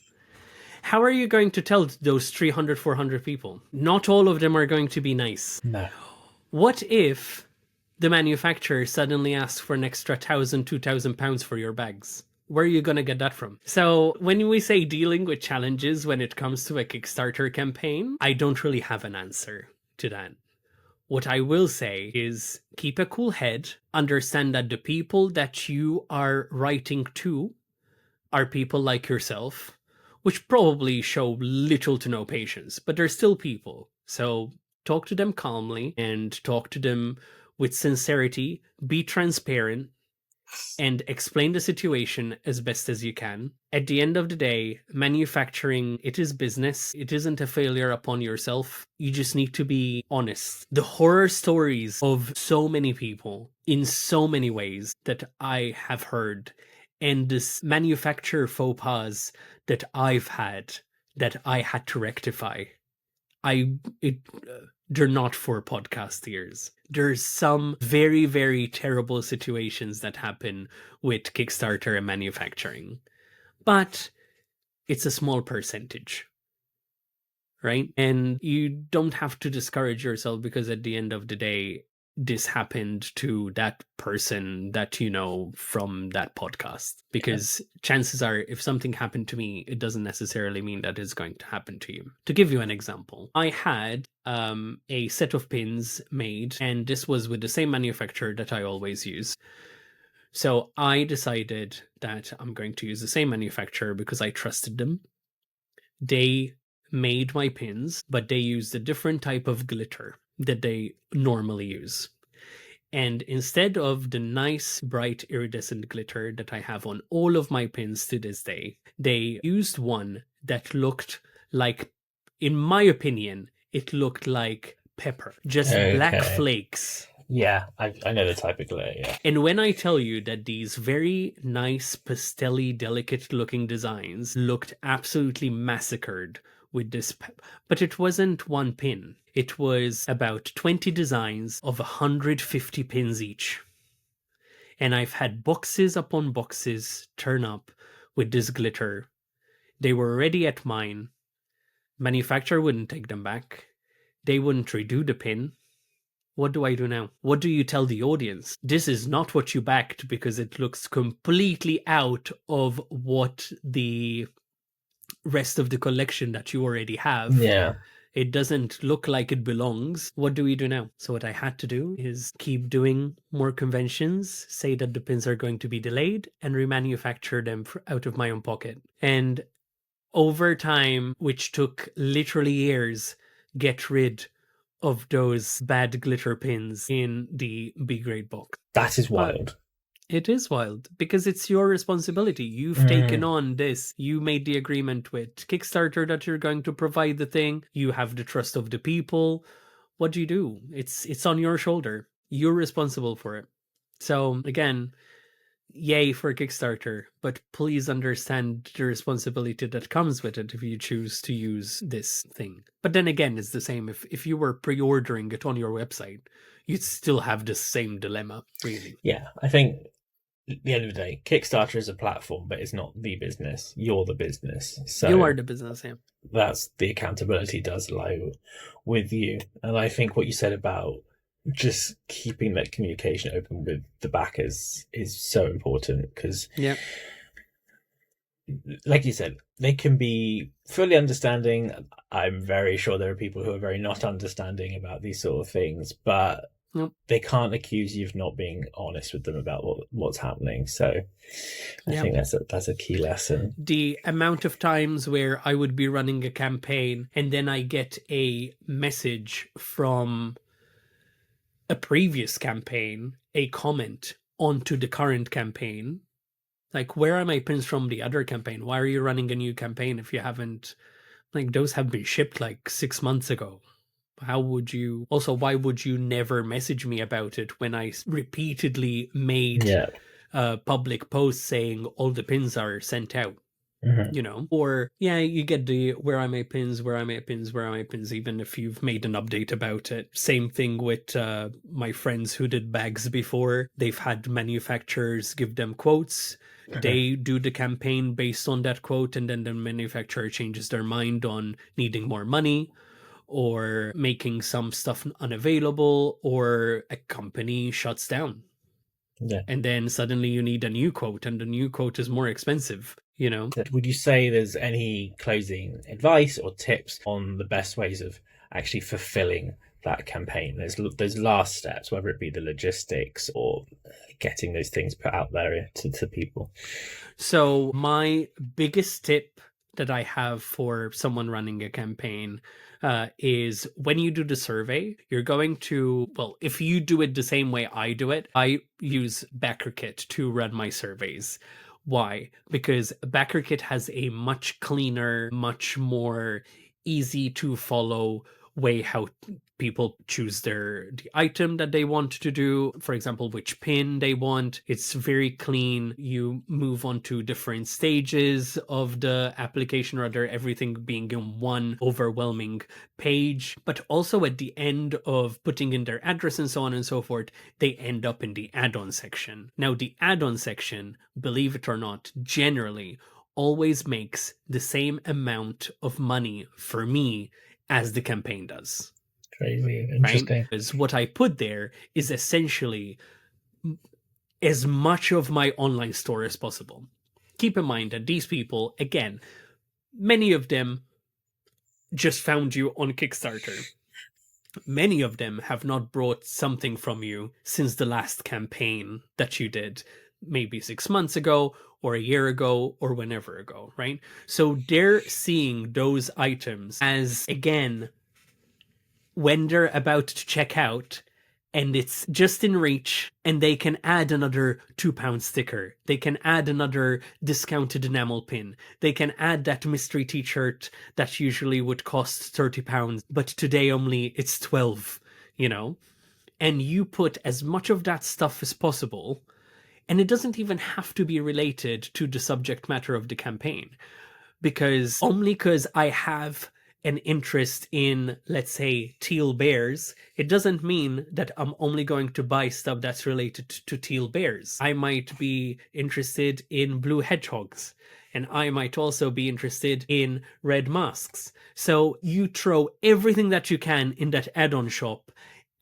How are you going to tell those 300, 400 people? Not all of them are going to be nice. No. What if the manufacturer suddenly asks for an extra £1,000, £2,000 for your bags? Where are you going to get that from? So when we say dealing with challenges when it comes to a Kickstarter campaign, I don't really have an answer to that. What I will say is keep a cool head, understand that the people that you are writing to are people like yourself, which probably show little to no patience, but they're still people. So talk to them calmly and talk to them with sincerity, be transparent, and explain the situation as best as you can. At the end of the day, manufacturing, it is business. It isn't a failure upon yourself. You just need to be honest. The horror stories of so many people in so many ways that I have heard, and this manufacturer faux pas that I've had, that I had to rectify, they're not for podcast ears. There's some very, very terrible situations that happen with Kickstarter and manufacturing, but it's a small percentage, right? And you don't have to discourage yourself, because at the end of the day, this happened to that person that you know from that podcast. Because chances are, if something happened to me, it doesn't necessarily mean that it's going to happen to you. To give you an example, I had a set of pins made, and this was with the same manufacturer that I always use. So I decided that I'm going to use the same manufacturer because I trusted them. They made my pins, but they used a different type of glitter that they normally use. And instead of the nice, bright, iridescent glitter that I have on all of my pins to this day, they used one that looked like, in my opinion, it looked like pepper. Just black flakes. Yeah, I know the type of glitter, yeah. And when I tell you that these very nice, pastel-y, delicate-looking designs looked absolutely massacred with this, but it wasn't one pin. It was about 20 designs of 150 pins each. And I've had boxes upon boxes turn up with this glitter. They were already at mine. Manufacturer wouldn't take them back. They wouldn't redo the pin. What do I do now? What do you tell the audience? This is not what you backed because it looks completely out of what the rest of the collection that you already have. Yeah. It doesn't look like it belongs. What do we do now? So what I had to do is keep doing more conventions, say that the pins are going to be delayed, and remanufacture them out of my own pocket. And over time, which took literally years, get rid of those bad glitter pins in the B grade box. That is wild. It is wild because it's your responsibility. You've taken on this. You made the agreement with Kickstarter that you're going to provide the thing. You have the trust of the people. What do you do? It's on your shoulder. You're responsible for it. So again, yay for Kickstarter, but please understand the responsibility that comes with it if you choose to use this thing. But then again, it's the same. If you were pre-ordering it on your website, you'd still have the same dilemma, really. Yeah, I think at the end of the day, Kickstarter is a platform, but it's not the business. You're the business. So you are the business, yeah. That's the accountability does lie with you. And I think what you said about just keeping that communication open with the backers is so important, because like you said, they can be fully understanding. I'm very sure there are people who are very not understanding about these sort of things, but they can't accuse you of not being honest with them about what's happening. So I think that's a key lesson. The amount of times where I would be running a campaign and then I get a message from a previous campaign, a comment onto the current campaign, like, where are my pins from the other campaign? Why are you running a new campaign if you haven't, like, those have been shipped like 6 months ago? How would you, also, why would you never message me about it when I repeatedly made public posts saying all the pins are sent out? You know, or you get the where are my pins, even if you've made an update about it. Same thing with my friends who did bags before. They've had manufacturers give them quotes. They do the campaign based on that quote, and then the manufacturer changes their mind on needing more money or making some stuff unavailable, or a company shuts down. And then suddenly you need a new quote, and the new quote is more expensive, you know? Would you say there's any closing advice or tips on the best ways of actually fulfilling that campaign? There's last steps, whether it be the logistics or getting those things put out there to people. So my biggest tip that I have for someone running a campaign is when you do the survey, you're going to, well, if you do it the same way I do it, I use BackerKit to run my surveys. Why? Because BackerKit has a much cleaner, much more easy to follow way how people choose the item that they want to do, for example, which pin they want. It's very clean. You move on to different stages of the application, rather everything being in one overwhelming page. But also at the end of putting in their address and so on and so forth, they end up in the add-on section. Now, the add-on section, believe it or not, generally always makes the same amount of money for me as the campaign does. Crazy. Interesting. Right? Because what I put there is essentially as much of my online store as possible. Keep in mind that these people, again, many of them just found you on Kickstarter. Many of them have not bought something from you since the last campaign that you did, maybe 6 months ago or a year ago or whenever ago, right? So they're seeing those items as, again, when they're about to check out and it's just in reach, and they can add another £2 sticker. They can add another discounted enamel pin. They can add that mystery t-shirt that usually would cost £30, but today only it's 12, you know? And you put as much of that stuff as possible, and it doesn't even have to be related to the subject matter of the campaign. Because I have an interest in, let's say, teal bears, it doesn't mean that I'm only going to buy stuff that's related to teal bears. I might be interested in blue hedgehogs, and I might also be interested in red masks. So you throw everything that you can in that add-on shop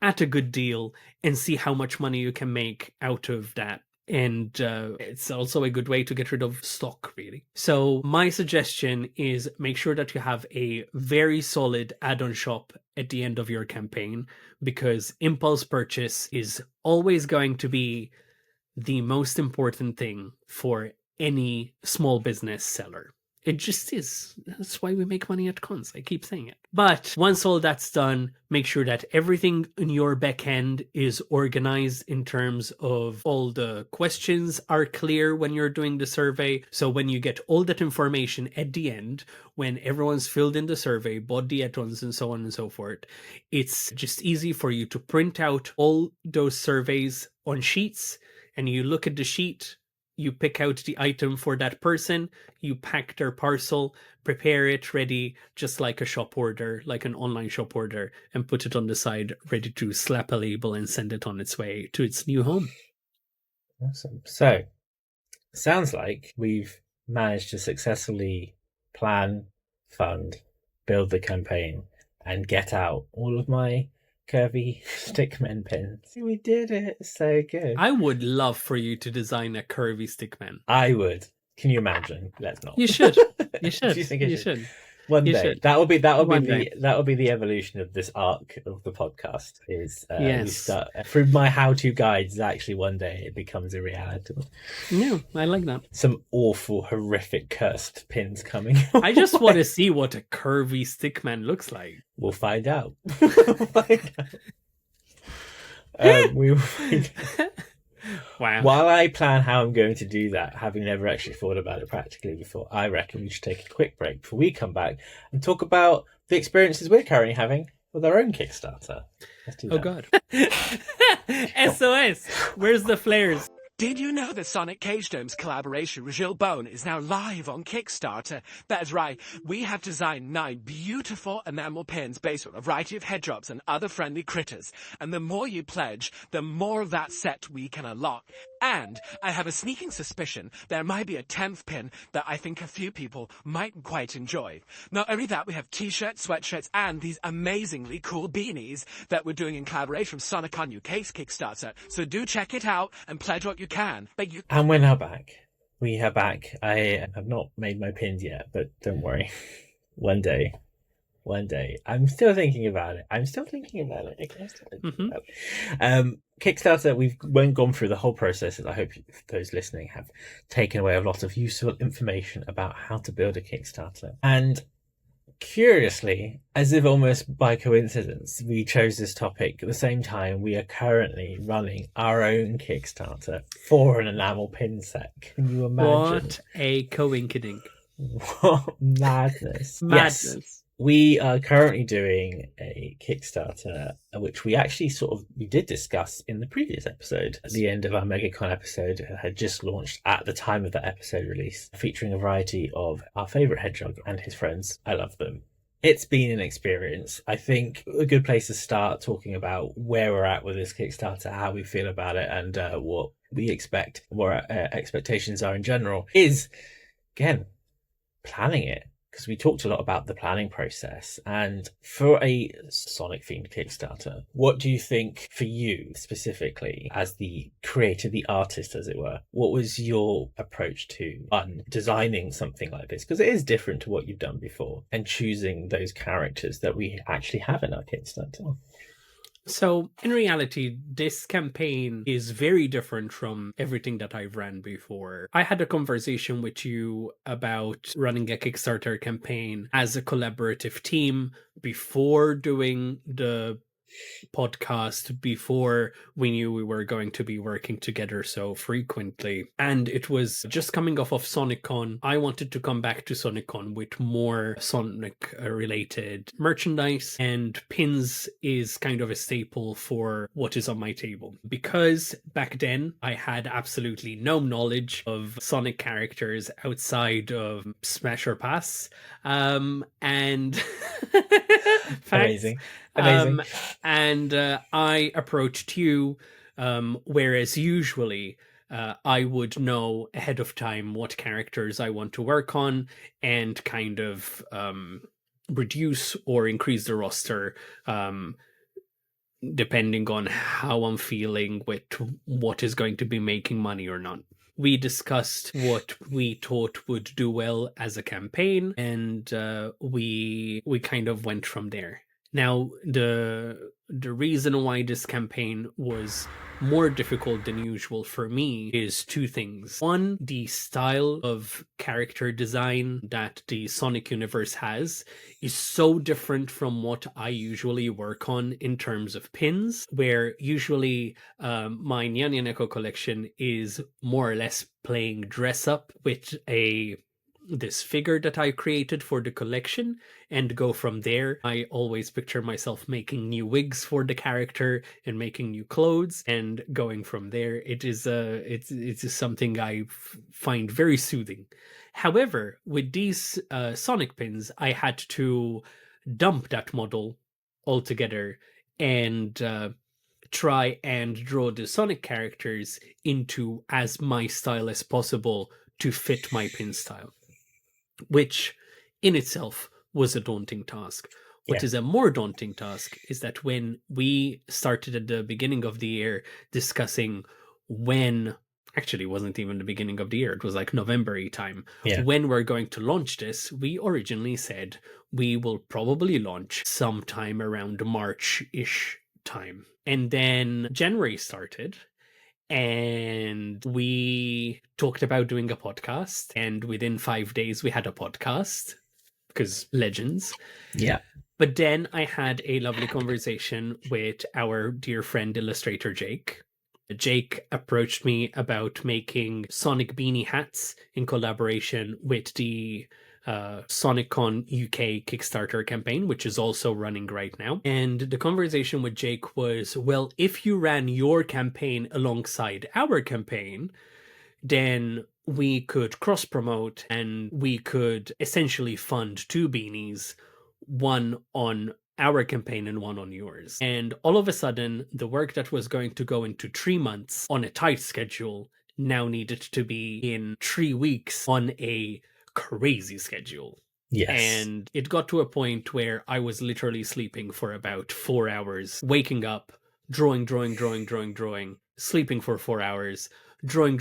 at a good deal and see how much money you can make out of that. And it's also a good way to get rid of stock, really. So my suggestion is make sure that you have a very solid add-on shop at the end of your campaign, because impulse purchase is always going to be the most important thing for any small business seller. It just is. That's why we make money at cons. I keep saying it. But once all that's done, make sure that everything in your back end is organized in terms of all the questions are clear when you're doing the survey. So when you get all that information at the end, when everyone's filled in the survey, bought the add-ons and so on and so forth, it's just easy for you to print out all those surveys on sheets, and you look at the sheet, you pick out the item for that person, you pack their parcel, prepare it ready, just like a shop order, like an online shop order, and put it on the side, ready to slap a label and send it on its way to its new home. Awesome. So, sounds like we've managed to successfully plan, fund, build the campaign, and get out all of my Curvy Stickman pins. We did it. So good. I would love for you to design a Curvy Stickman. I would. Can you imagine? Let's not. You should. You should. Do you think I should? should. One You day. should. That will be day. the evolution of this arc of the podcast. Is Yes. we start through my how-to guides. Actually, one day it becomes a reality. Yeah, I like that. Some awful, horrific, cursed pins coming. I just want to see what a Curvy Stickman looks like. We'll find out. We'll find out. We will find out. Wow. While I plan how I'm going to do that, having never actually thought about it practically before, I reckon we should take a quick break before we come back and talk about the experiences we're currently having with our own Kickstarter. Let's do that. Oh god. SOS! Where's the flares? Did you know that Sonic Cage Dome's collaboration with Gilles Bone is now live on Kickstarter? That's right, we have designed 9 beautiful enamel pins based on a variety of head drops and other friendly critters. And the more you pledge, the more of that set we can unlock. And I have a sneaking suspicion there might be a 10th pin that I think a few people might quite enjoy. Not only that, we have t-shirts, sweatshirts, and these amazingly cool beanies that we're doing in collaboration with SonicCon UK's Kickstarter. So do check it out and pledge what you can. And we're now back. We are back. I have not made my pins yet, but don't worry. One day. I'm still thinking about it. Kickstarter, we won't gone through the whole process, and I hope those listening have taken away a lot of useful information about how to build a Kickstarter. And curiously, as if almost by coincidence, we chose this topic at the same time we are currently running our own Kickstarter for an enamel pin set. Can you imagine? What a coinkydink. What madness. Madness. Yes. We are currently doing a Kickstarter, which we actually we did discuss in the previous episode. At the end of our MegaCon episode, it had just launched at the time of that episode release, featuring a variety of our favourite hedgehog and his friends. I love them. It's been an experience. I think a good place to start talking about where we're at with this Kickstarter, how we feel about it, and what we expect, what our expectations are in general, is, again, planning it. Because we talked a lot about the planning process. And for a Sonic-themed Kickstarter, what do you think, for you specifically, as the creator, the artist, as it were, what was your approach to designing something like this? Because it is different to what you've done before, and choosing those characters that we actually have in our Kickstarter. So, in reality, this campaign is very different from everything that I've ran before. I had a conversation with you about running a Kickstarter campaign as a collaborative team before doing the podcast, before we knew we were going to be working together so frequently. And it was just coming off of SonicCon. I wanted to come back to SonicCon with more Sonic related merchandise, and pins is kind of a staple for what is on my table. Because back then I had absolutely no knowledge of Sonic characters outside of Smash or Pass. And Amazing. And I approached you, whereas usually I would know ahead of time what characters I want to work on and kind of reduce or increase the roster depending on how I'm feeling with what is going to be making money or not. We discussed what we thought would do well as a campaign, and we kind of went from there. Now, the reason why this campaign was more difficult than usual for me is two things. One, the style of character design that the Sonic universe has is so different from what I usually work on in terms of pins, where usually my Nyan Neko collection is more or less playing dress up with this figure that I created for the collection and go from there. I always picture myself making new wigs for the character and making new clothes and going from there. It is it's something I find very soothing. However, with these Sonic pins, I had to dump that model altogether and try and draw the Sonic characters into as my style as possible to fit my pin style, which in itself was a daunting task. What is a more daunting task is that when we started at the beginning of the year discussing when, actually it wasn't even the beginning of the year, it was like November time, when we're going to launch this, we originally said we will probably launch sometime around March-ish time. And then January started, and we talked about doing a podcast, and within 5 days we had a podcast, because legends. Yeah. But then I had a lovely conversation with our dear friend illustrator Jake. Jake approached me about making Sonic beanie hats in collaboration with the SonicCon UK Kickstarter campaign, which is also running right now. And the conversation with Jake was, well, if you ran your campaign alongside our campaign, then we could cross promote and we could essentially fund two beanies, one on our campaign and one on yours. And all of a sudden, the work that was going to go into 3 months on a tight schedule now needed to be in 3 weeks on a crazy schedule. Yes. And it got to a point where I was literally sleeping for about 4 hours, waking up, drawing, sleeping for 4 hours, drawing,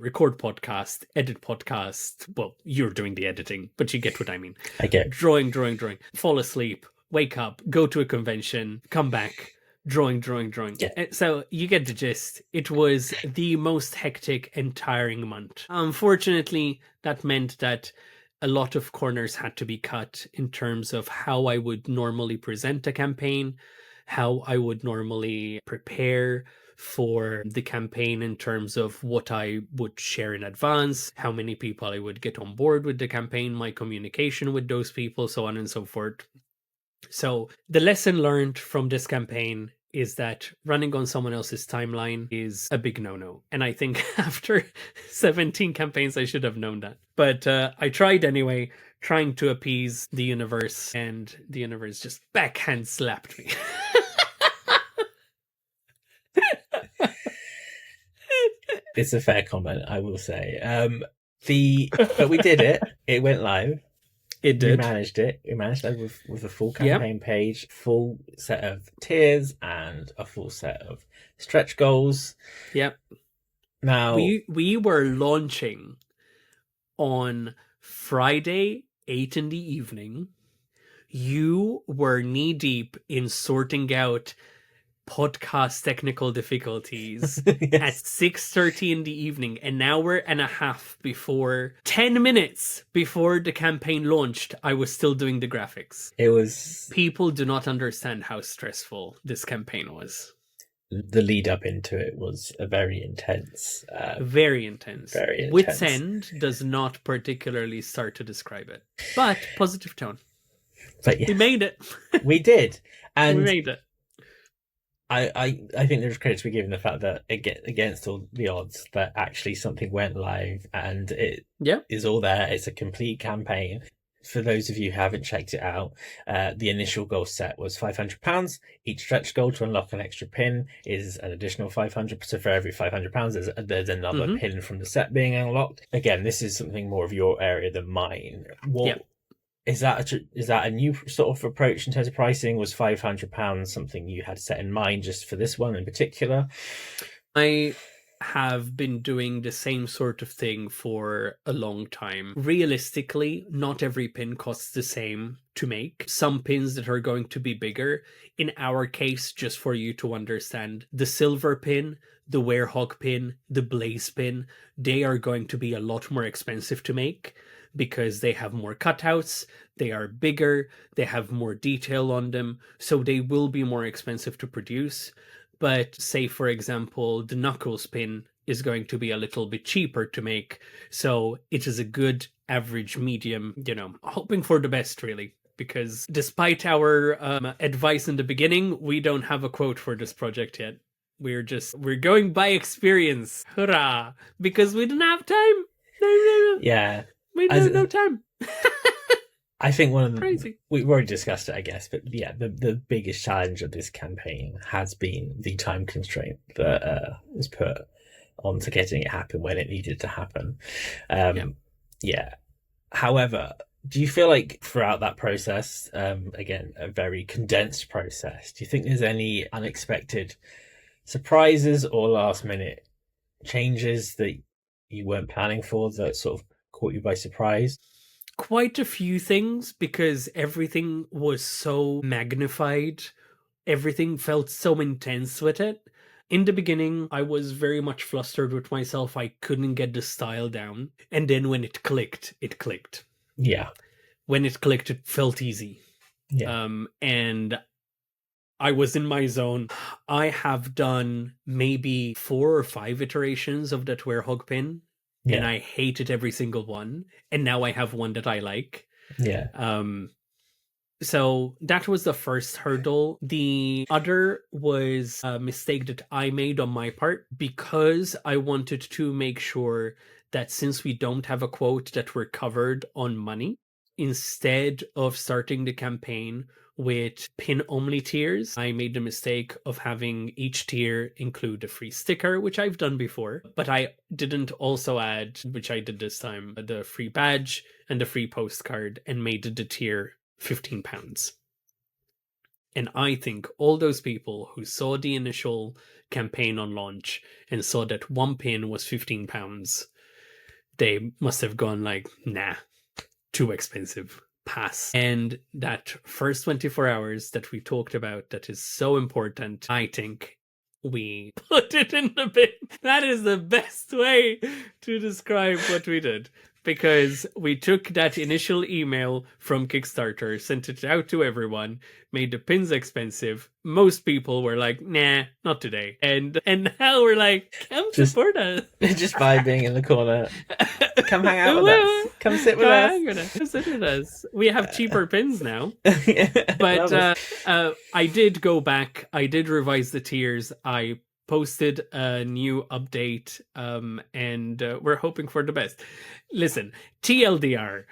record podcast, edit podcast. Well, you're doing the editing, but you get what I mean. I get drawing, fall asleep, wake up, go to a convention, come back, drawing. Yeah. So you get the gist. It was the most hectic and tiring month. Unfortunately, that meant that a lot of corners had to be cut in terms of how I would normally present a campaign, how I would normally prepare for the campaign in terms of what I would share in advance, how many people I would get on board with the campaign, my communication with those people, so on and so forth. So the lesson learned from this campaign is that running on someone else's timeline is a big no-no. And I think after 17 campaigns, I should have known that. But I tried anyway, trying to appease the universe, and the universe just backhand slapped me. It's a fair comment, I will say. But we did it. It went live. It did. We managed it. We managed it with a full campaign page, full set of tiers, and a full set of stretch goals. Yep. Now we were launching on Friday, 8 in the evening. You were knee deep in sorting out podcast technical difficulties at 6:30 in the evening, and now we're an a half before 10 minutes before the campaign launched. I was still doing the graphics. It was People do not understand how stressful this campaign was. the lead up into it was a very intense. Very intense. Very intense. Wit's End does not particularly start to describe it, but positive tone. But yeah, We made it. we did, and We made it. I think there's credit to be given the fact that against all the odds that actually something went live and it is all there. It's a complete campaign. For those of you who haven't checked it out, the initial goal set was £500. Each stretch goal to unlock an extra pin is an additional £500. So for every £500, there's another pin from the set being unlocked. Again, this is something more of your area than mine. Is that a new sort of approach in terms of pricing? Was £500 something you had set in mind just for this one in particular? I have been doing the same sort of thing for a long time. Realistically, not every pin costs the same to make. Some pins that are going to be bigger. In our case, just for you to understand, the silver pin, the werehog pin, the blaze pin, they are going to be a lot more expensive to make, because they have more cutouts, they are bigger, they have more detail on them, so they will be more expensive to produce. But say, for example, the Knuckles pin is going to be a little bit cheaper to make, so it is a good average medium, hoping for the best, really. Because despite our advice in the beginning, we don't have a quote for this project yet. We're going by experience. Hurrah! Because we didn't have time. No. Yeah. We have no time. I think one of the Crazy. We've already discussed it, I guess, but yeah, the biggest challenge of this campaign has been the time constraint that was put onto getting it happen when it needed to happen. Yeah. However, do you feel like throughout that process, again, a very condensed process, do you think there's any unexpected surprises or last minute changes that you weren't planning for that sort of caught you by surprise? Quite a few things, because everything was so magnified. Everything felt so intense with it. In the beginning, I was very much flustered with myself. I couldn't get the style down. And then when it clicked, it clicked. Yeah. When it clicked, it felt easy. Yeah. And I was in my zone. I have done maybe 4 or 5 iterations of that werehog pin. Yeah. And I hated every single one. And now I have one that I like. Yeah. So that was the first hurdle. The other was a mistake that I made on my part, because I wanted to make sure that since we don't have a quote, that we're covered on money. Instead of starting the campaign with pin-only tiers, I made the mistake of having each tier include a free sticker, which I've done before, but I didn't also add, which I did this time, the free badge and the free postcard, and made the tier £15. And I think all those people who saw the initial campaign on launch and saw that one pin was £15, they must have gone like, nah, too expensive. Pass. And that first 24 hours that we talked about, that is so important, I think we put it in the bin. That is the best way to describe what we did. because we took that initial email from Kickstarter, sent it out to everyone, made the pins expensive. Most people were like, nah, not today. And now we're like, come support us. Just vibing in the corner. Come hang out with us. Come sit with us. Come sit with us. We have cheaper pins now. But But I did go back. I did revise the tiers. I posted a new update, and we're hoping for the best. Listen, TLDR,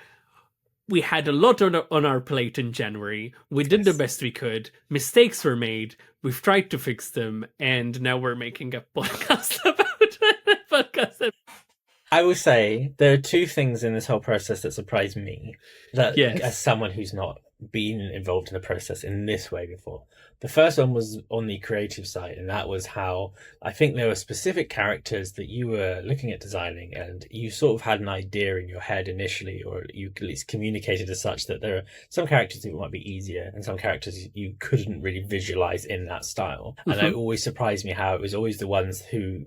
we had a lot on our plate in January. We did the best we could. Mistakes were made. We've tried to fix them, and now we're making a podcast about I will say there are two things in this whole process that surprised me, that Yes. as someone who's not been involved in the process in this way before. The first one was on the creative side, and that was how I think there were specific characters that you were looking at designing, and you sort of had an idea in your head initially, or you at least communicated as such, that there are some characters that might be easier and some characters you couldn't really visualize in that style. And it always surprised me how it was always the ones who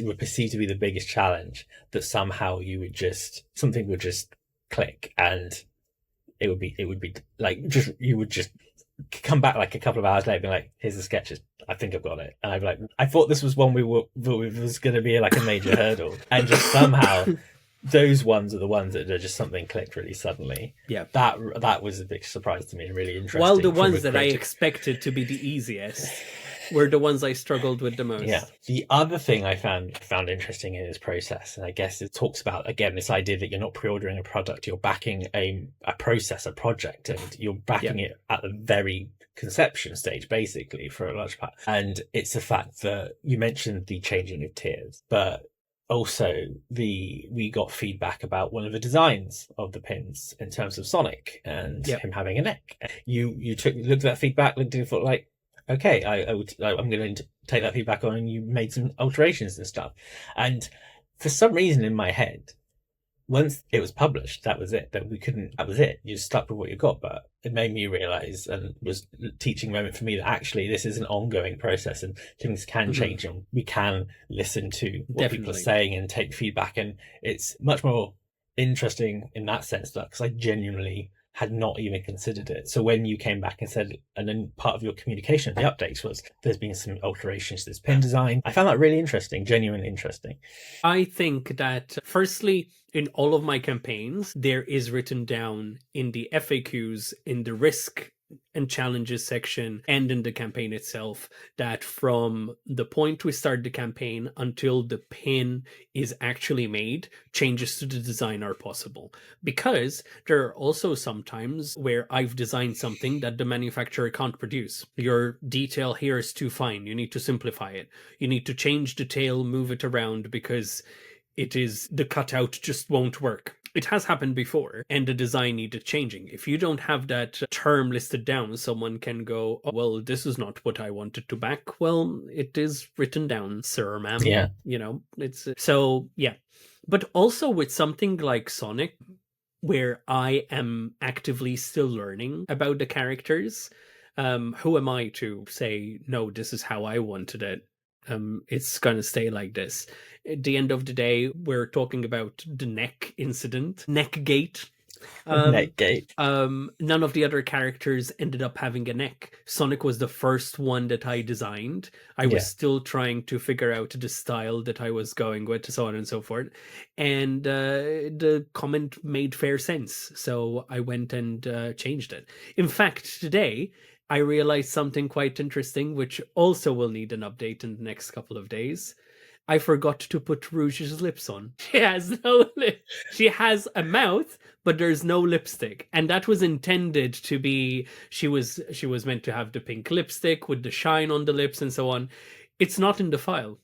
were perceived to be the biggest challenge, that somehow something would just click, and it would be like, you would just come back like a couple of hours later, be like, here's the sketches, I think I've got it. And I'd be like, I thought this was one was going to be like a major hurdle, and just somehow those ones are the ones that are just something clicked really suddenly. Yeah, that was a big surprise to me, and really interesting. While the ones that I expected to be the easiest were the ones I struggled with the most. Yeah. The other thing I found interesting in this process, and I guess it talks about, again, this idea that you're not pre-ordering a product, you're backing a process, a project, and you're backing it at the very conception stage, basically, for a large part. And it's the fact that you mentioned the changing of tiers, but also we got feedback about one of the designs of the pins in terms of Sonic and him having a neck. You looked at that feedback, looked at it, thought like, okay, I'm going to take that feedback on, and you made some alterations and stuff. And for some reason in my head, once it was published, that was it. That was it. You stuck with what you got. But it made me realize, and was a teaching moment for me, that actually this is an ongoing process, and things can change, and we can listen to what people are saying and take feedback. And it's much more interesting in that sense, because I genuinely had not even considered it. So when you came back and said, and then part of your communication of the updates was, there's been some alterations to this pin design, I found that really interesting, genuinely interesting. I think that, firstly, in all of my campaigns, there is written down in the FAQs, in the risk and challenges section, and in the campaign itself, that from the point we start the campaign until the pin is actually made, changes to the design are possible. Because there are also some times where I've designed something that the manufacturer can't produce. Your detail here is too fine, you need to simplify it. You need to change the tail, move it around, because the cutout just won't work. It has happened before, and the design needed changing. If you don't have that term listed down, someone can go, oh, well, this is not what I wanted to back. Well, it is written down, sir, ma'am. Yeah. It's so, yeah. But also with something like Sonic, where I am actively still learning about the characters, who am I to say, no, this is how I wanted it? It's gonna stay like this. At the end of the day, we're talking about the neck incident, neckgate. Neckgate. None of the other characters ended up having a neck. Sonic was the first one that I designed. I was still trying to figure out the style that I was going with, so on and so forth. And the comment made fair sense, so I went and changed it. In fact, today, I realized something quite interesting, which also will need an update in the next couple of days. I forgot to put Rouge's lips on. She has no lip. She has a mouth, but there's no lipstick. And that was intended to be, she was meant to have the pink lipstick with the shine on the lips and so on. It's not in the file.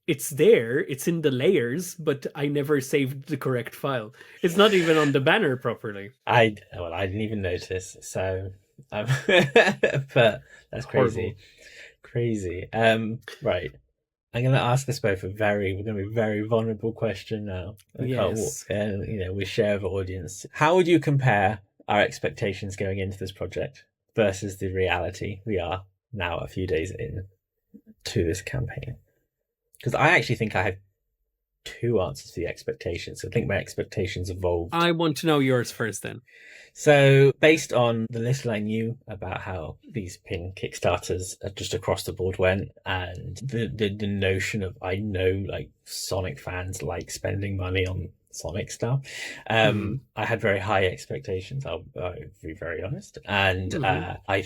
It's there, it's in the layers, but I never saved the correct file. It's not even on the banner properly. I didn't even notice, so but that's crazy. Crazy. Right. I'm going to ask us both a very vulnerable question now. Yes. And we share the audience. How would you compare our expectations going into this project versus the reality we are now a few days in to this campaign? Because I actually think I have two answers for the expectations. So I think my expectations evolved. I want to know yours first then. So based on the little I knew about how these pin Kickstarters just across the board went, and the notion of, I know like Sonic fans like spending money on Sonic stuff, I had very high expectations. I'll be very honest. And I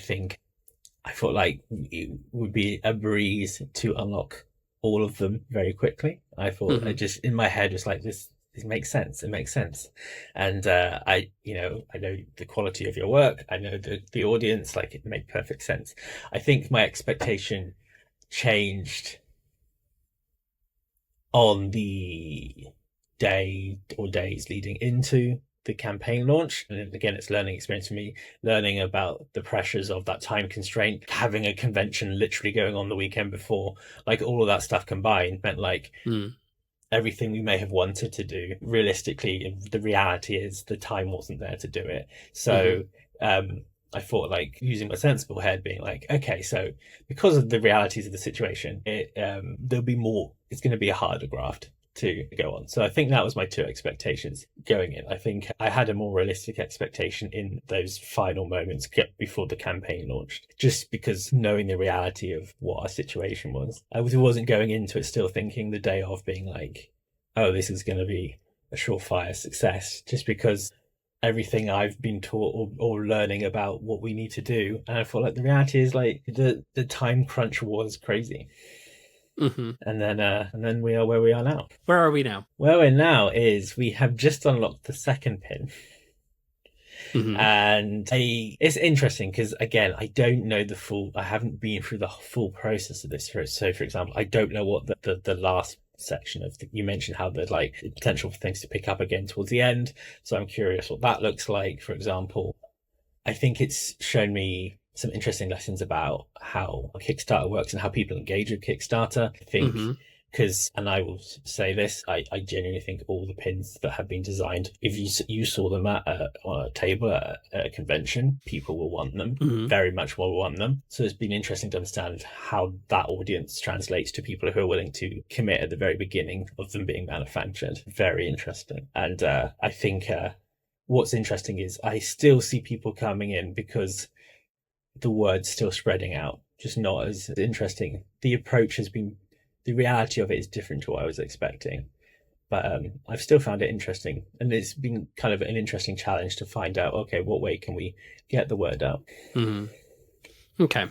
thought like it would be a breeze to unlock all of them very quickly. I thought I just, in my head, was like, this makes sense. It makes sense. And I know the quality of your work. I know the audience, like it made perfect sense. I think my expectation changed on the day or days leading into the campaign launch. And again, it's learning experience for me, learning about the pressures of that time constraint, having a convention literally going on the weekend before, like all of that stuff combined meant like everything we may have wanted to do, realistically, the reality is the time wasn't there to do it. So I thought like using my sensible head, being like, okay, so because of the realities of the situation, there'll be more, it's going to be a harder graft to go on. So I think that was my two expectations going in. I think I had a more realistic expectation in those final moments before the campaign launched, just because knowing the reality of what our situation was. I wasn't going into it still thinking the day of being like, oh, this is going to be a surefire success, just because everything I've been taught or learning about what we need to do. And I felt like the reality is like the time crunch was crazy. And then we are where we are now. Where are we now? Where we're now is we have just unlocked the second pin. And it's interesting because, again, I don't know I haven't been through the full process of this. So, for example, I don't know what the last section of you mentioned how there's like potential for things to pick up again towards the end. So I'm curious what that looks like. For example, I think it's shown me some interesting lessons about how Kickstarter works and how people engage with Kickstarter. I think and I will say this, I genuinely think all the pins that have been designed, if you saw them on a table at a convention, people will want them, very much will want them. So it's been interesting to understand how that audience translates to people who are willing to commit at the very beginning of them being manufactured. Very interesting. And I think what's interesting is I still see people coming in because the word's still spreading out, just not as interesting. The approach has been, the reality of it is different to what I was expecting, but I've still found it interesting, and it's been kind of an interesting challenge to find out, okay, what way can we get the word out? Okay,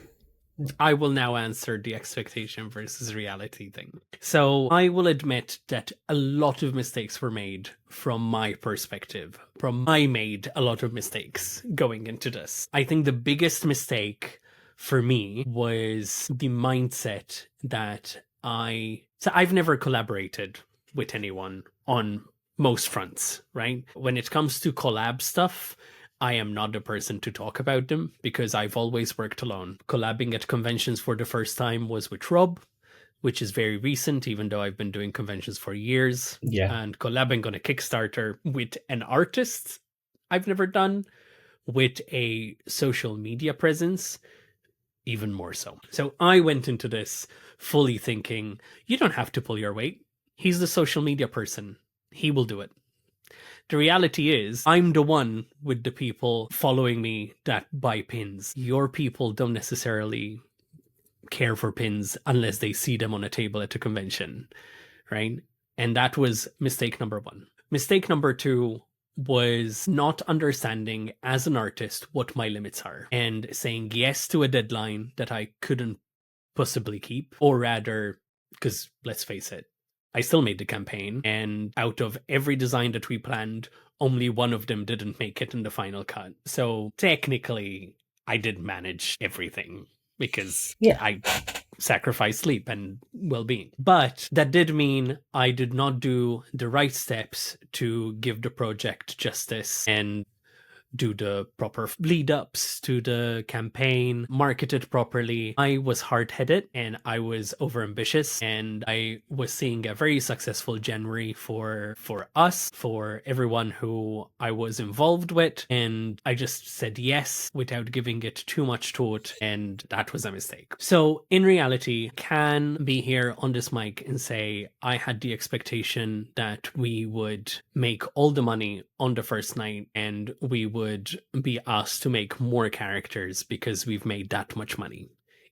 I will now answer the expectation versus reality thing. So I will admit that a lot of mistakes were made from my perspective. I made a lot of mistakes going into this. I think the biggest mistake for me was the mindset that I've never collaborated with anyone on most fronts, right? When it comes to collab stuff, I am not the person to talk about them because I've always worked alone. Collabing at conventions for the first time was with Rob, which is very recent, even though I've been doing conventions for years. Yeah. And collabing on a Kickstarter with an artist I've never done, with a social media presence, even more so. So I went into this fully thinking, you don't have to pull your weight. He's the social media person. He will do it. The reality is, I'm the one with the people following me that buy pins. Your people don't necessarily care for pins unless they see them on a table at a convention, right? And that was mistake number one. Mistake number two was not understanding as an artist what my limits are and saying yes to a deadline that I couldn't possibly keep, or rather, because let's face it, I still made the campaign, and out of every design that we planned, only one of them didn't make it in the final cut. So technically, I did manage everything because I sacrificed sleep and well-being. But that did mean I did not do the right steps to give the project justice and do the proper lead ups to the campaign, market it properly. I was hard headed and I was overambitious, and I was seeing a very successful January for us, for everyone who I was involved with, and I just said yes without giving it too much thought, and that was a mistake. So in reality, can be here on this mic and say I had the expectation that we would make all the money on the first night and we would be asked to make more characters because we've made that much money.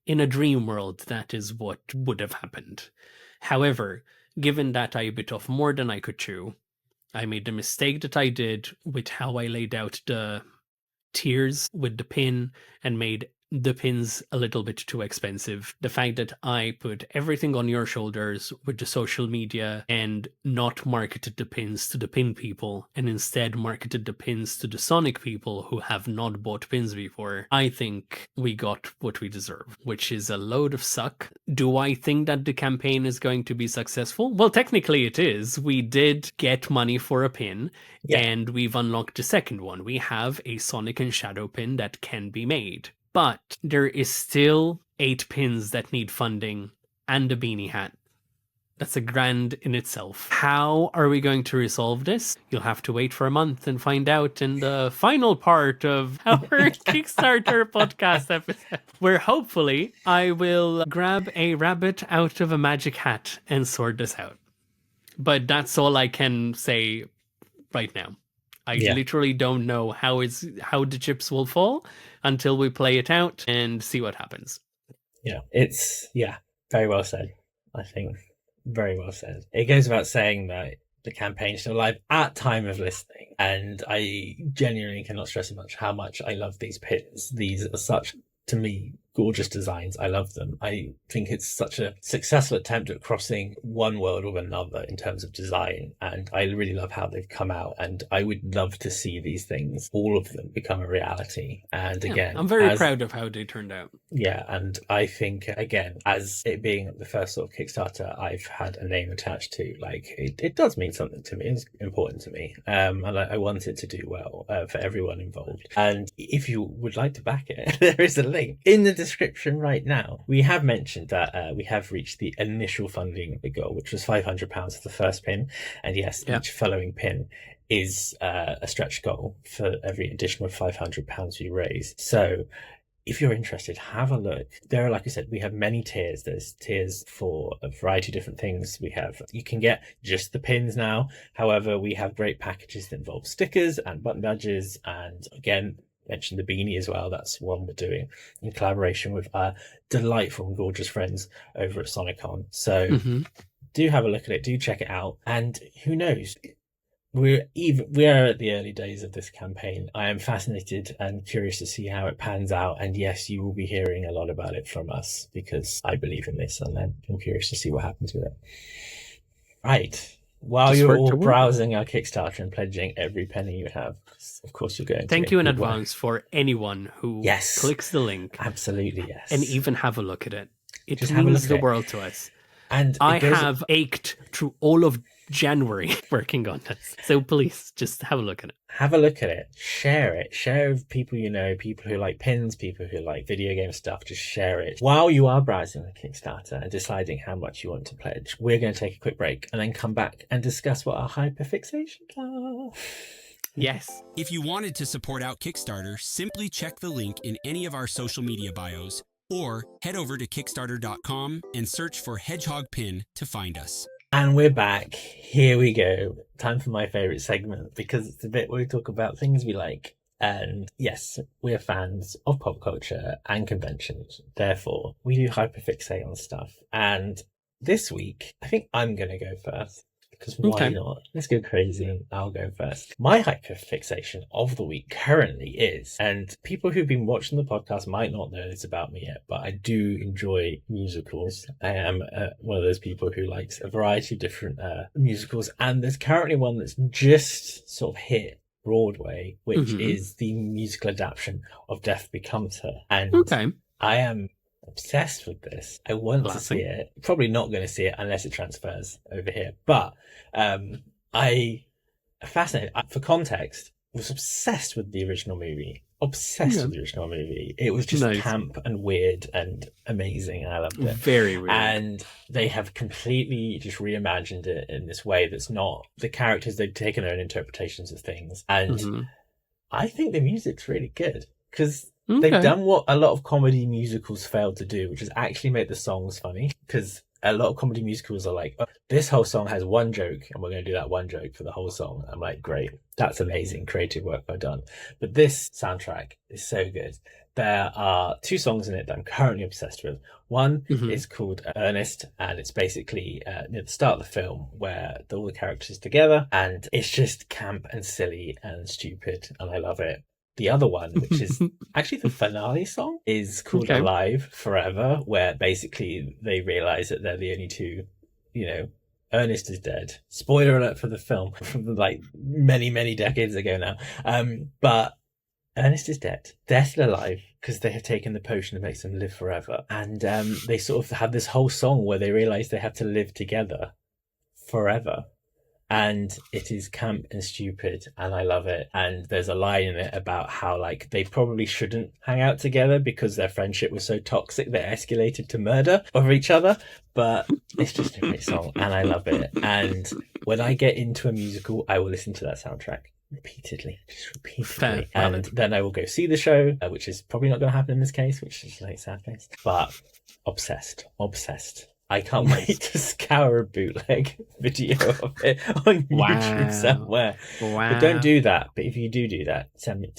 In a dream world, that is what would have happened. However, given that I bit off more than I could chew, I made the mistake that I did with how I laid out the tiers with the pin and made the pins a little bit too expensive. The fact that I put everything on your shoulders with the social media and not marketed the pins to the pin people and instead marketed the pins to the Sonic people who have not bought pins before, I think we got what we deserve, which is a load of suck. Do I think that the campaign is going to be successful? Well, technically it is. We did get money for a pin, and we've unlocked the second one. We have a Sonic and Shadow pin that can be made. But there is still 8 pins that need funding and a beanie hat. That's a grand in itself. How are we going to resolve this? You'll have to wait for a month and find out in the final part of our Kickstarter podcast episode, where hopefully I will grab a rabbit out of a magic hat and sort this out. But that's all I can say right now. I literally don't know how the chips will fall until we play it out and see what happens. Yeah, it's very well said. I think very well said. It goes without saying that the campaign is still live at time of listening, and I genuinely cannot stress much how much I love these pins. These are such, to me, gorgeous designs. I love them. I think it's such a successful attempt at crossing one world with another in terms of design, and I really love how they've come out, and I would love to see these things, all of them, become a reality. And again, I'm very proud of how they turned out. Yeah, and I think, again, as it being the first sort of Kickstarter I've had a name attached to, like, it does mean something to me. It's important to me, and I want it to do well for everyone involved. And if you would like to back it, there is a link in the description right now. We have mentioned that we have reached the initial funding goal, which was £500 for the first pin, and yes, each following pin is a stretch goal for every additional £500 you raise. So if you're interested, have a look. There are, like I said, we have many tiers. There's tiers for a variety of different things. You can get just the pins now. However, we have great packages that involve stickers and button badges, and again, mentioned the beanie as well. That's one we're doing in collaboration with our delightful and gorgeous friends over at Sonicon. So do have a look at it, do check it out, and who knows, we are at the early days of this campaign. I am fascinated and curious to see how it pans out, and yes, you will be hearing a lot about it from us because I believe in this, and I'm curious to see what happens with it. Right. While you're all browsing our Kickstarter and pledging every penny you have, of course you're going to. Thank you in advance for anyone who clicks the link. Absolutely, yes. And even have a look at it. It means the world to us. And I have ached through all of January working on this. So please, just have a look at it. Have a look at it. Share it. Share with people you know, people who like pins, people who like video game stuff. Just share it. While you are browsing the Kickstarter and deciding how much you want to pledge, we're going to take a quick break and then come back and discuss what our hyper-fixations are. Yes. If you wanted to support out Kickstarter, simply check the link in any of our social media bios, or head over to Kickstarter.com and search for Hedgehog Pin to find us. And we're back. Here we go. Time for my favourite segment, because it's the bit where we talk about things we like. And yes, we're fans of pop culture and conventions. Therefore, we do hyperfixate on stuff. And this week, I think I'm going to go first. Because why not? Let's go crazy and I'll go first. My hyperfixation of the week currently is, and people who've been watching the podcast might not know this about me yet, but I do enjoy musicals. I am one of those people who likes a variety of different musicals, and there's currently one that's just sort of hit Broadway, which is the musical adaptation of Death Becomes Her. And I am obsessed with this. I want to see it. Probably not going to see it unless it transfers over here. But I fascinated. For context, was obsessed with the original movie. Obsessed with the original movie. It was just camp and weird and amazing, and I loved it. Very weird. And they have completely just reimagined it in this way that's not the characters. They've taken their own interpretations of things, and I think the music's really good because they've done what a lot of comedy musicals failed to do, which is actually make the songs funny. Because a lot of comedy musicals are like, oh, this whole song has one joke and we're going to do that one joke for the whole song. I'm like, great, that's amazing creative work well done. But this soundtrack is so good. There are 2 songs in it that I'm currently obsessed with. One is called Ernest, and it's basically near the start of the film where all the characters together, and it's just camp and silly and stupid, and I love it. The other one, which is actually the finale song, is called Alive Forever, where basically they realize that they're the only 2, Ernest is dead. Spoiler alert for the film from like many, many decades ago now. But Ernest is dead. They're still alive because they have taken the potion that makes them live forever. And they sort of have this whole song where they realize they have to live together forever. And it is camp and stupid, and I love it. And there's a line in it about how like they probably shouldn't hang out together because their friendship was so toxic that it escalated to murder of each other. But it's just a great song, and I love it. And when I get into a musical, I will listen to that soundtrack repeatedly. And then I will go see the show, which is probably not going to happen in this case, which is like sad face. But obsessed. I can't wait to scour a bootleg video of it on YouTube somewhere. Wow. But don't do that. But if you do that, send me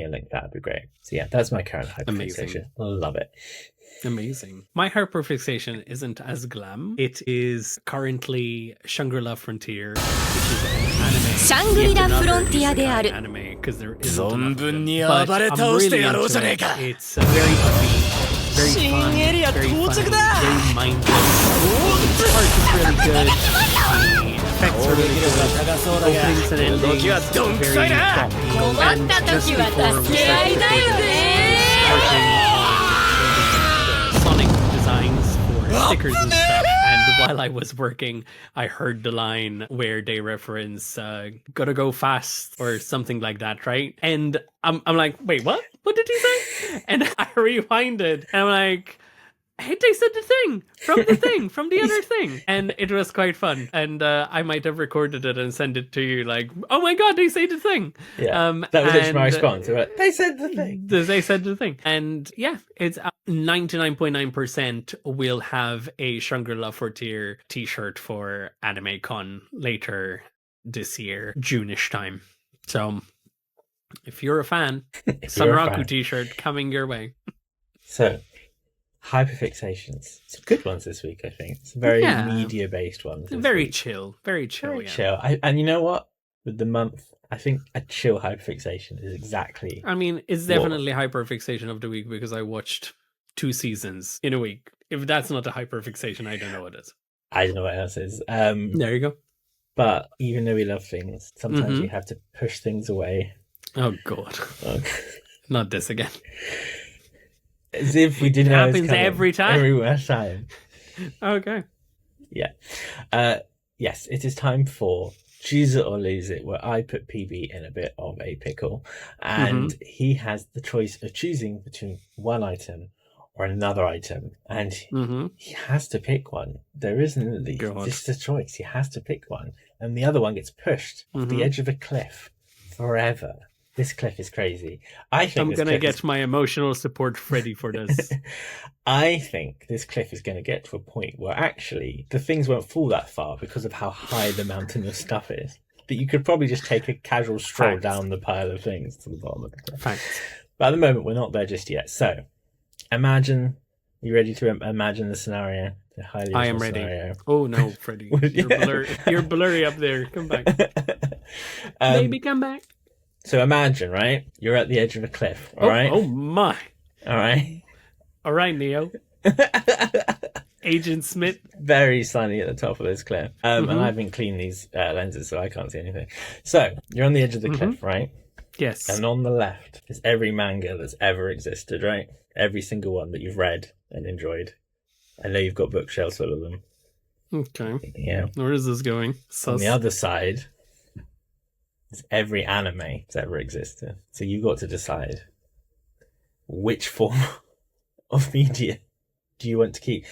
a link. That'd be great. So yeah, that's my current hyperfixation. Love it. Amazing. My hyperfixation isn't as glam. It is currently Shangri-La Frontier, which is an anime. Shangri-La Frontier である。 Anime, because there isn't enough 存分に of them. 暴れ But 倒 I'm して really やろう into じゃねえ it. か It's very upbeat, very fun, very funny, very mindful. The art is really good. The effects are really good. Openings and endings very choppy. 困った時は助け合いだよね。 Sonic designs for stickers and stuff, and while I was working I heard the line where they reference gotta go fast or something like that, right? And I'm like, wait, what did he say? And I rewinded and I'm like, hey, they said the thing from the other thing. And it was quite fun, and I might have recorded it and sent it to you like, oh my god, they say the thing. Yeah, that was literally my response. They said the thing. They said the thing. And yeah, it's 99.9% will have a Shangri-La Frontier t-shirt for Anime Con later this year, June-ish time. So if you're a fan, Sanraku t-shirt coming your way. So hyperfixations. Some good ones this week, I think. Some very media-based ones. Very chill. Very chill. Very chill. And you know what? With the month, I think a chill hyperfixation is exactly. I mean, it's definitely hyperfixation of the week because I watched 2 seasons in a week. If that's not a hyperfixation, I don't know what is. I don't know what else is. There you go. But even though we love things, sometimes you have to push things away. Oh god. Not this again. As if we didn't it know happens every time. Every time. Okay. Yeah. Yes, it is time for Choose It or Lose It, where I put PB in a bit of a pickle. And he has the choice of choosing between one item or another item. And he has to pick one. There isn't just a choice. He has to pick one. And the other one gets pushed off the edge of a cliff forever. This cliff is crazy. I'm going to get my emotional support ready for this. I think this cliff is going to get to a point where actually the things won't fall that far because of how high the mountain of stuff is. That you could probably just take a casual stroll down the pile of things to the bottom of the cliff. Thanks. But at the moment, we're not there just yet. So, imagine. You ready to imagine the scenario? The highly I am ready. Scenario. Oh no, Freddie. You're blurry up there. Come back. Baby, come back. So imagine, right? You're at the edge of a cliff, all right? Oh my. All right. All right, Neo. Agent Smith. Very sunny at the top of this cliff. And I haven't cleaned these lenses, so I can't see anything. So you're on the edge of the cliff, right? Yes. And on the left is every manga that's ever existed, right? Every single one that you've read and enjoyed. I know you've got bookshelves full of them. Okay. Yeah. Where is this going? On the other side is every anime that's ever existed. So you got to decide which form of media do you want to keep.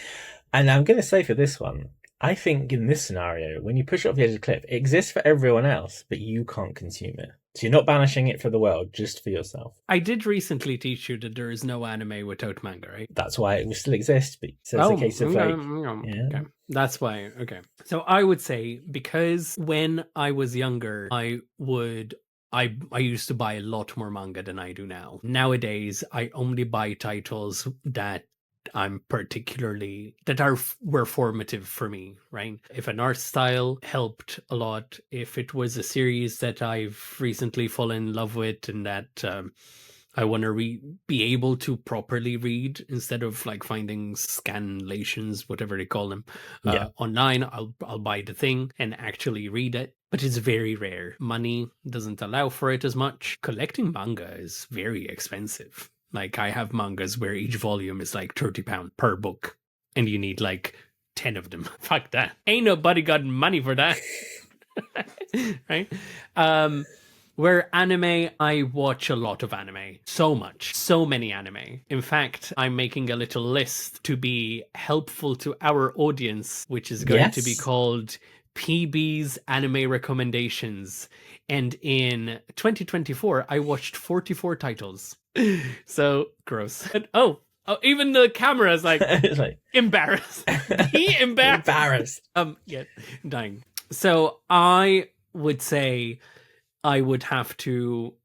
And I'm going to say for this one, I think in this scenario, when you push it off the edge of the cliff, it exists for everyone else, but you can't consume it. So you're not banishing it for the world, just for yourself. I did recently teach you that there is no anime without manga, right? That's why it will still exist. So it's a case of like, Okay. That's why. Okay. So I would say, because when I was younger, I used to buy a lot more manga than I do now. Nowadays, I only buy titles that were formative for me, right? If an art style helped a lot, if it was a series that I've recently fallen in love with and that I want to be able to properly read instead of like finding scanlations, whatever they call them, online, I'll buy the thing and actually read it. But it's very rare. Money doesn't allow for it as much. Collecting manga is very expensive. Like, I have mangas where each volume is like £30 per book, and you need like 10 of them. Fuck that. Ain't nobody got money for that. Right? Where anime, I watch a lot of anime. So much. So many anime. In fact, I'm making a little list to be helpful to our audience, which is going to be called PB's Anime Recommendations. And in 2024, I watched 44 titles. So gross. And, even the camera is like, embarrassed. He embarrassed. Yeah, dying. So I would say I would have to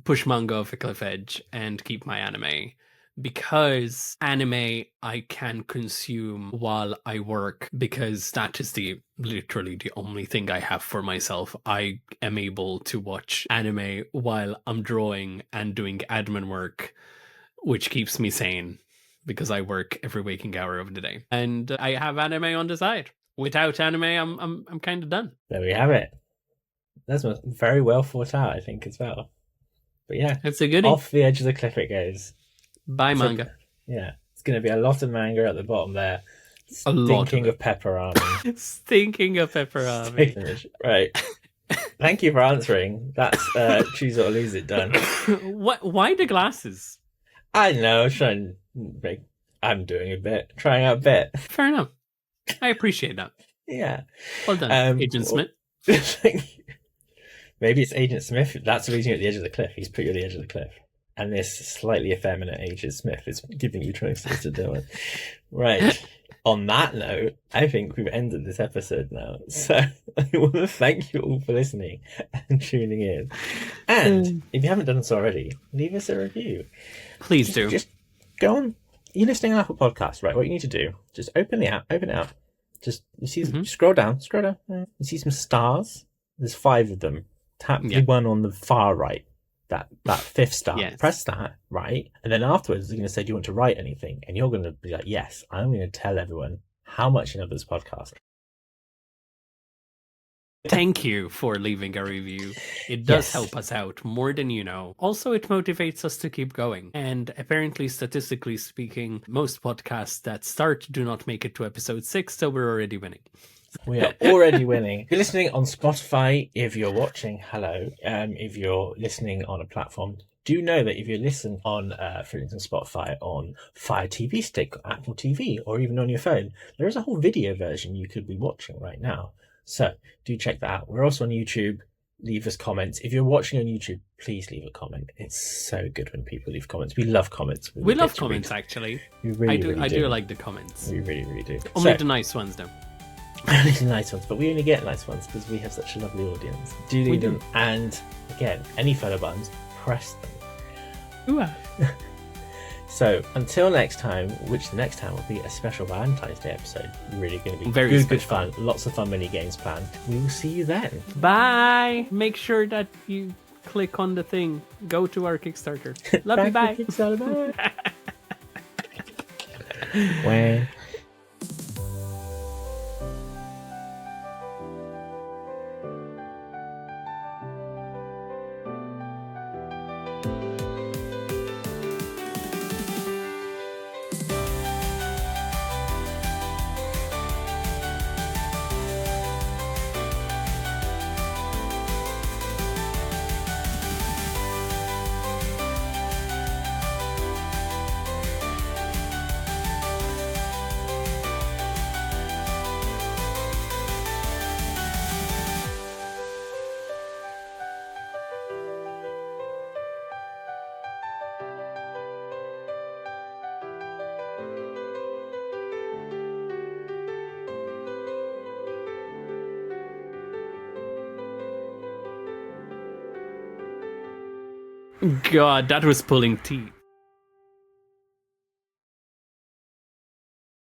push manga off a cliff edge and keep my anime, because anime I can consume while I work, because that is literally the only thing I have for myself. I am able to watch anime while I'm drawing and doing admin work, which keeps me sane because I work every waking hour of the day. And I have anime on the side. Without anime, I'm kind of done. There we have it. That's very well thought out, I think, as well. But yeah, it's a goodie. Off the edge of the cliff it goes. Buy manga. Yeah, it's going to be a lot of manga at the bottom there. Stinking of pepperami. Stinking of pepperami. Right. Thank you for answering. That's choose it or lose it done. Why the glasses? I don't know. I'm doing trying out a bit. Fair enough. I appreciate that. Yeah. Well done, Agent Smith. Maybe it's Agent Smith. That's the reason you're at the edge of the cliff. He's put you at the edge of the cliff. And this slightly effeminate Agent Smith is giving you choices to do it. Right. On that note, I think we've ended this episode now. So I want to thank you all for listening and tuning in. And if you haven't done this already, leave us a review. Please do. Just go on. You're listening on Apple Podcasts, right? What you need to do, just open it up. Just, you see, scroll down. You see some stars. There's 5 of them. Tap the one on the far right. That 5th star. Yes. Press that, right? And then afterwards, they're going to say, do you want to write anything? And you're going to be like, yes, I'm going to tell everyone how much you love this podcast. Thank you for leaving a review. It does help us out more than you know. Also, it motivates us to keep going. And apparently, statistically speaking, most podcasts that start do not make it to episode 6, so we're already winning. We are already winning. If you're listening on Spotify, if you're watching, hello. If you're listening on a platform, do know that if you listen on, for instance, Spotify, on Fire TV Stick, Apple TV, or even on your phone, there is a whole video version you could be watching right now. So do check that out. We're also on YouTube. Leave us comments. If you're watching on YouTube, please leave a comment. It's so good when people leave comments. We love comments. We love comments, actually. We really I do like the comments. We really, really do. Only the nice ones, though. Only the nice ones, but we only get nice ones because we have such a lovely audience. Do leave them, and again, any follow buttons, press them. Ooh. So until next time, which the next time will be a special Valentine's Day episode. Really going to be very good fun. Lots of fun mini games planned. We will see you then. Bye. Make sure that you click on the thing. Go to our Kickstarter. Love you. Bye. Kickstarter, bye. When. God, that was pulling teeth.